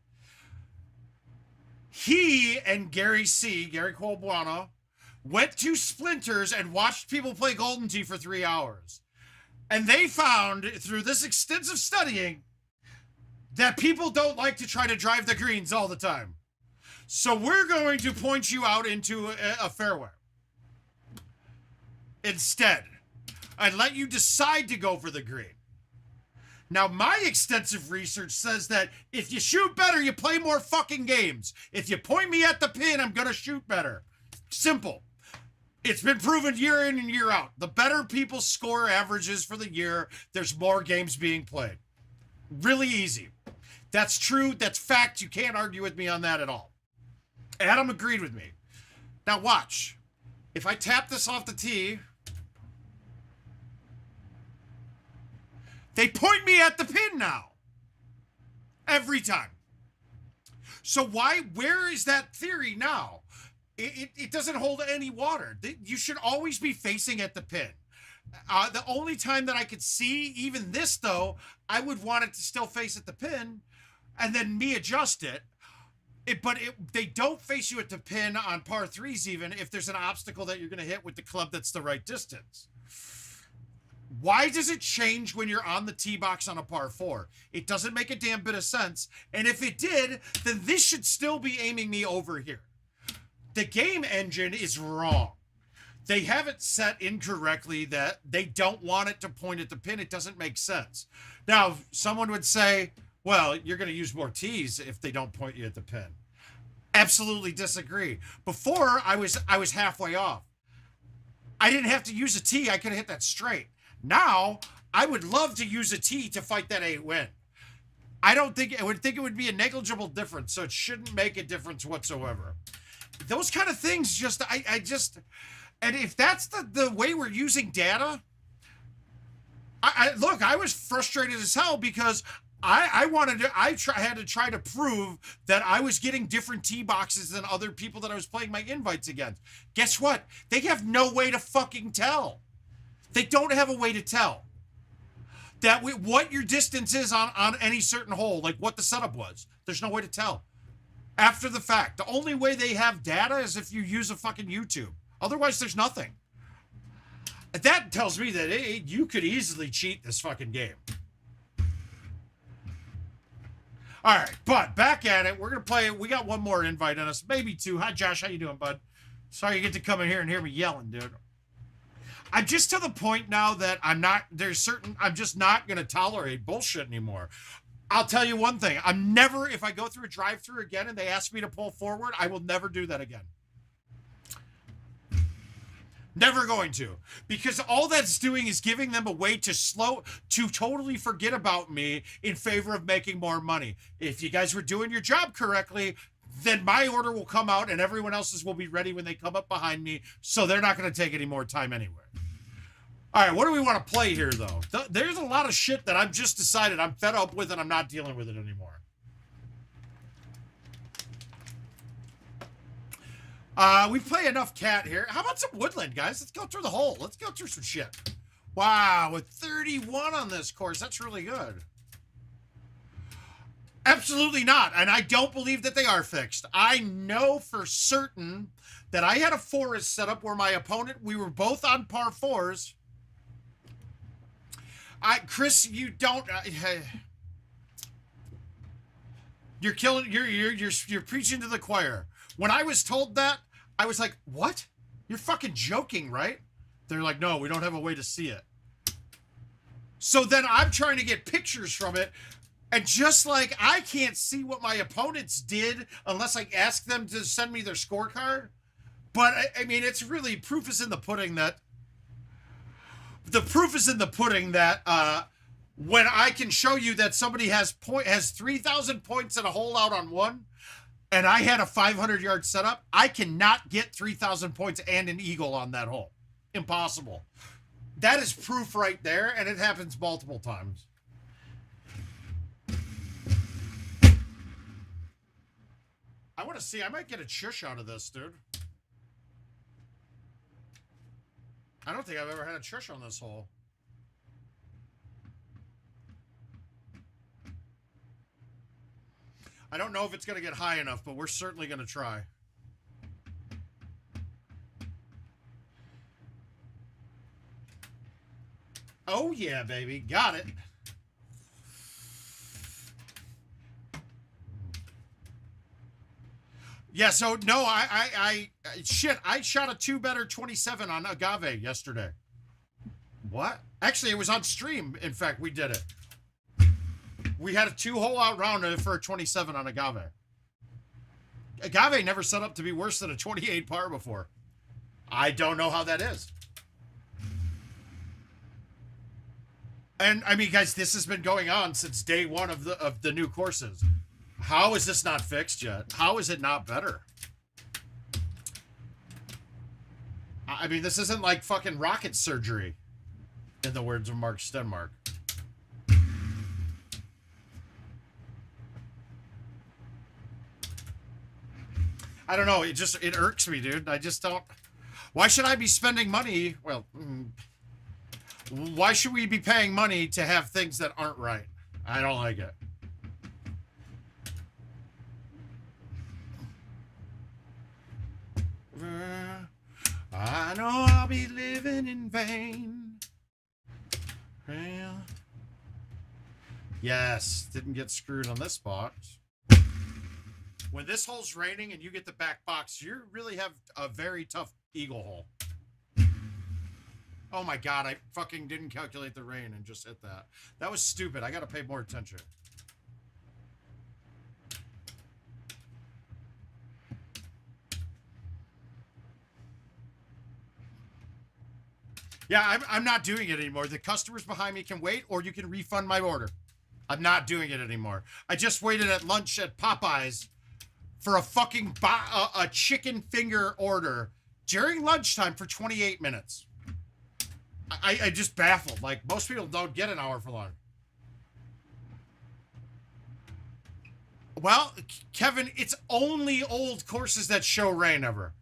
He and Gary Colbuano, went to Splinters and watched people play Golden Tee for 3 hours. And they found, through this extensive studying, that people don't like to try to drive the greens all the time. So we're going to point you out into a fairway instead, and let you decide to go for the green. Now, my extensive research says that if you shoot better, you play more fucking games. If you point me at the pin, I'm going to shoot better. Simple. It's been proven year in and year out. The better people score averages for the year, there's more games being played. Really easy. That's true. That's fact. You can't argue with me on that at all. Adam agreed with me. Now watch. If I tap this off the tee, they point me at the pin now. Every time. So where is that theory now? It doesn't hold any water. You should always be facing at the pin. The only time that I could see even this, though, I would want it to still face at the pin and then me adjust it. But they don't face you at the pin on par 3s even if there's an obstacle that you're going to hit with the club that's the right distance. Why does it change when you're on the tee box on a par 4? It doesn't make a damn bit of sense. And if it did, then this should still be aiming me over here. The game engine is wrong. They have it set incorrectly that they don't want it to point at the pin. It doesn't make sense. Now, someone would say, well, you're going to use more tees if they don't point you at the pin. Absolutely disagree. Before, I was halfway off. I didn't have to use a tee. I could have hit that straight. Now, I would love to use a tee to fight that 8-win. I would think it would be a negligible difference, so it shouldn't make a difference whatsoever. Those kind of things and if that's the way we're using data, look, I was frustrated as hell because I had to try to prove that I was getting different tee boxes than other people that I was playing my invites against. Guess what? They have no way to fucking tell. They don't have a way to tell that what your distance is on any certain hole, like what the setup was. There's no way to tell. After the fact, the only way they have data is if you use a fucking YouTube. Otherwise, there's nothing. That tells me that you could easily cheat this fucking game. All right, but back at it. We're going to play. We got one more invite on us, maybe two. Hi, Josh. How you doing, bud? Sorry you get to come in here and hear me yelling, dude. I'm just to the point now that I'm just not going to tolerate bullshit anymore. I'll tell you one thing. If I go through a drive-through again and they ask me to pull forward, I will never do that again. Never going to. Because all that's doing is giving them a way to totally forget about me in favor of making more money. If you guys were doing your job correctly, then my order will come out and everyone else's will be ready when they come up behind me, so they're not going to take any more time anyway. All right, what do we want to play here, though? There's a lot of shit that I've just decided I'm fed up with and I'm not dealing with it anymore. We play enough cat here. How about some woodland, guys? Let's go through the hole. Let's go through some shit. Wow, with 31 on this course, that's really good. Absolutely not, and I don't believe that they are fixed. I know for certain that I had a forest set up where my opponent, we were both on par 4s. Chris, you don't. You're killing. You're preaching to the choir. When I was told that, I was like, "What? You're fucking joking, right?" They're like, "No, we don't have a way to see it." So then I'm trying to get pictures from it, and just like I can't see what my opponents did unless I ask them to send me their scorecard. But I mean, it's really proof is in the pudding that. The proof is in the pudding that when I can show you that somebody has 3,000 points in a hole out on one, and I had a 500-yard setup, I cannot get 3,000 points and an eagle on that hole. Impossible. That is proof right there, and it happens multiple times. I want to see. I might get a shush out of this, dude. I don't think I've ever had a shush on this hole. I don't know if it's going to get high enough, but we're certainly going to try. Oh, yeah, baby. Got it. Yeah, so, no, I shot a 2-better 27 on agave yesterday. What? Actually, it was on stream. In fact, we did it. We had a 2-hole out round for a 27 on agave. Agave never set up to be worse than a 28 par before. I don't know how that is. And, I mean, guys, this has been going on since day one of the new courses. How is this not fixed yet? How is it not better? I mean, this isn't like fucking rocket surgery, in the words of Mark Stenmark. I don't know. It irks me, dude. I just don't. Why should I be spending money? Well, why should we be paying money to have things that aren't right? I don't like it. I know I'll be living in vain. Okay. Yes, didn't get screwed on this box. When this hole's raining and you get the back box, you really have a very tough eagle hole. Oh my god, I fucking didn't calculate the rain and just hit that. That was stupid. I gotta pay more attention. Yeah, I'm not doing it anymore. The customers behind me can wait, or you can refund my order. I'm not doing it anymore. I just waited at lunch at Popeyes for a fucking a chicken finger order during lunchtime for 28 minutes. I just baffled. Like, most people don't get an hour for lunch. Well, Kevin, it's only old courses that show rain ever.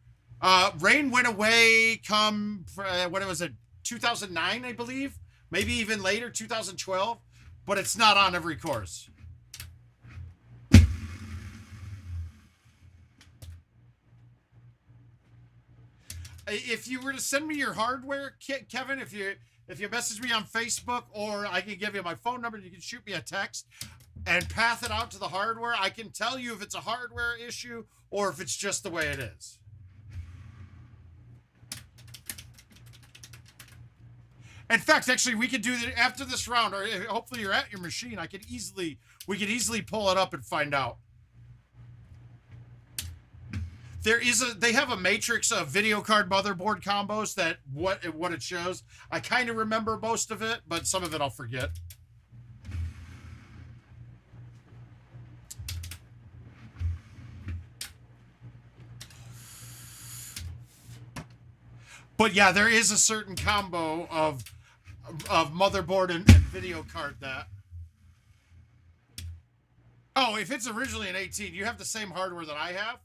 Rain went away come, when was it, 2009, I believe? Maybe even later, 2012. But it's not on every course. If you were to send me your hardware, Kevin, if you message me on Facebook, or I can give you my phone number, you can shoot me a text and path it out to the hardware, I can tell you if it's a hardware issue or if it's just the way it is. In fact, actually, we could do that after this round, or hopefully you're at your machine. We could easily pull it up and find out. They have a matrix of video card motherboard combos that what it shows. I kind of remember most of it, but some of it I'll forget. But yeah, there is a certain combo of motherboard and video card that. Oh, if it's originally an 18, you have the same hardware that I have.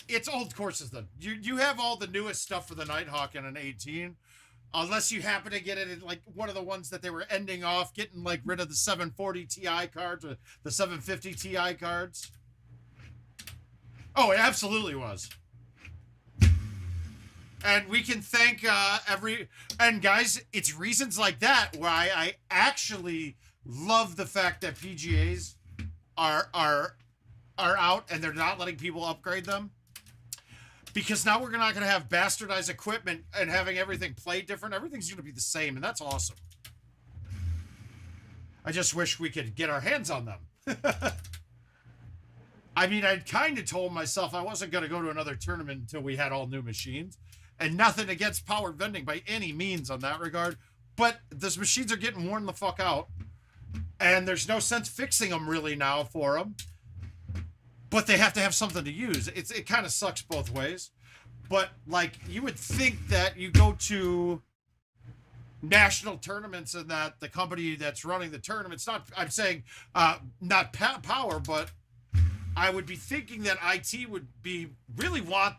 It's old courses then. You have all the newest stuff for the Nighthawk in an 18, unless you happen to get it in like one of the ones that they were ending off, getting like rid of the 740 Ti cards or the 750 Ti cards. Oh, it absolutely was. And we can thank and guys, it's reasons like that why I actually love the fact that PGAs are out and they're not letting people upgrade them. Because now we're not going to have bastardized equipment and having everything play different. Everything's going to be the same, and that's awesome. I just wish we could get our hands on them. I mean, I'd kind of told myself I wasn't going to go to another tournament until we had all new machines. And nothing against power vending by any means on that regard. But those machines are getting worn the fuck out. And there's no sense fixing them really now for them. But they have to have something to use. It kind of sucks both ways. But, like, you would think that you go to national tournaments and that the company that's running the tournaments, I'm saying, not power, but I would be thinking that IT would really want,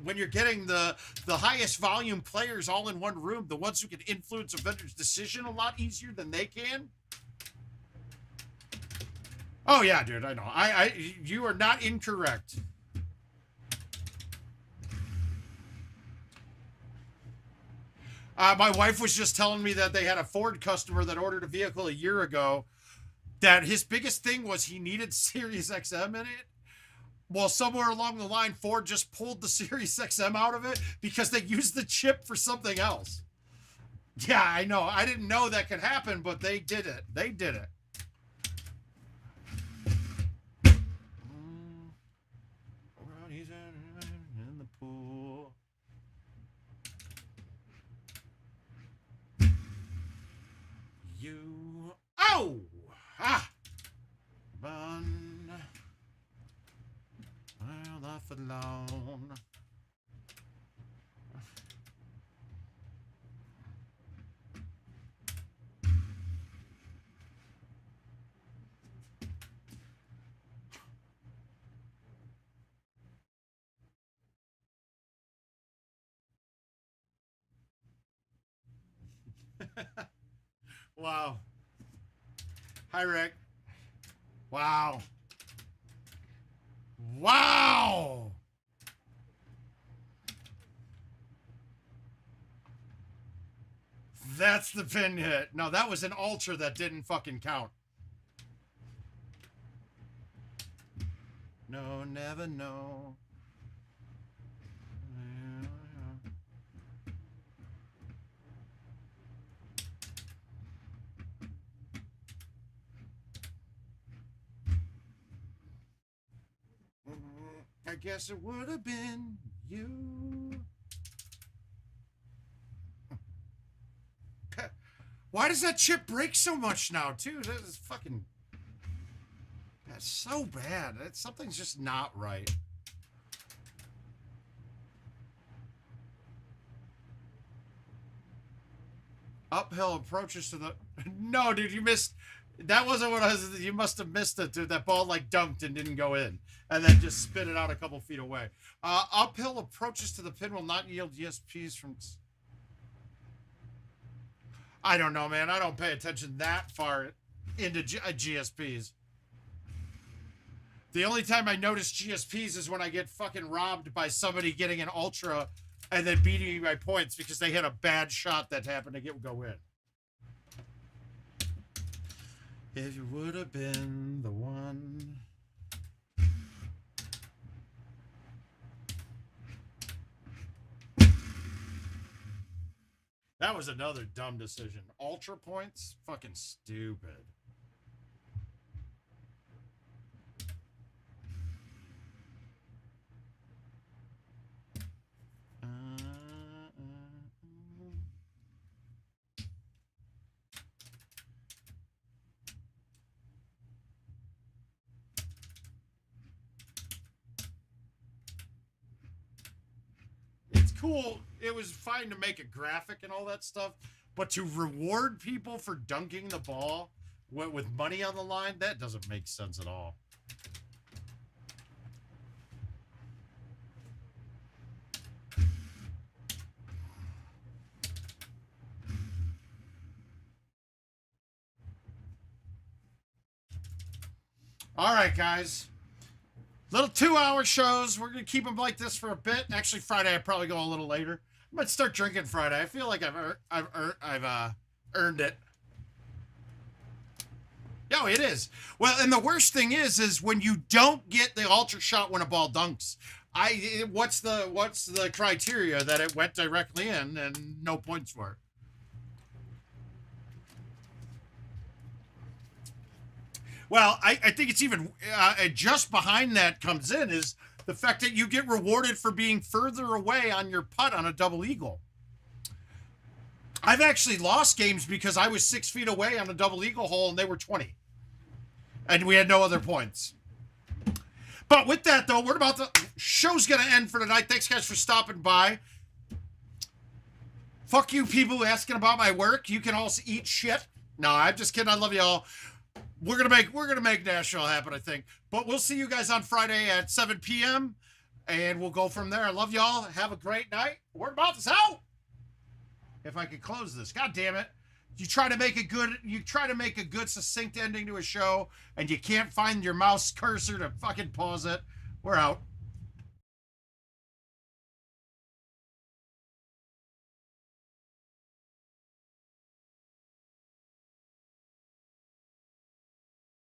when you're getting the highest volume players all in one room, the ones who can influence a vendor's decision a lot easier than they can. Oh yeah, dude, I know. You are not incorrect. My wife was just telling me that they had a Ford customer that ordered a vehicle a year ago, that his biggest thing was he needed Sirius XM in it. Well, somewhere along the line, Ford just pulled the Sirius XM out of it because they used the chip for something else. Yeah, I know. I didn't know that could happen, but they did it. They did it. He's in the pool. Oh! Ah! Run. I'll laugh alone. Wow. Hi, Rick. Wow. Wow. That's the pin hit. No, that was an ultra that didn't fucking count. No, never know. I guess it would have been you. Why does that chip break so much now, too? That is fucking... That's so bad. Something's just not right. Uphill approaches to the... No, dude, you missed... That wasn't what I was... You must have missed it, dude. That ball, like, dunked and didn't go in. And then just spit it out a couple feet away. Uphill approaches to the pin will not yield GSPs from... I don't know, man. I don't pay attention that far into GSPs. The only time I notice GSPs is when I get fucking robbed by somebody getting an ultra and then beating me by points because they hit a bad shot that happened to go in. If you would have been the one... That was another dumb decision. Ultra points? Fucking stupid. It's cool. It was fine to make a graphic and all that stuff, but to reward people for dunking the ball with money on the line, that doesn't make sense at all. All right, guys. Little 2-hour shows. We're going to keep them like this for a bit. Actually, Friday, I'll probably go a little later. I might start drinking Friday. I feel like I've earned it. No, it is. Well, and the worst thing is when you don't get the ultra shot when a ball dunks. What's the criteria that it went directly in and no points for it? Well, I think it's even just behind that comes in is the fact that you get rewarded for being further away on your putt on a double eagle. I've actually lost games because I was 6 feet away on a double eagle hole and they were 20. And we had no other points. But with that, though, we're about the show's going to end for tonight. Thanks, guys, for stopping by. Fuck you people asking about my work. You can also eat shit. No, I'm just kidding. I love y'all. We're gonna make Nashville happen, I think. But we'll see you guys on Friday at 7 p.m. and we'll go from there. I love y'all. Have a great night. Word of mouth is out. If I could close this, god damn it! You try to make a good, succinct ending to a show, and you can't find your mouse cursor to fucking pause it. We're out.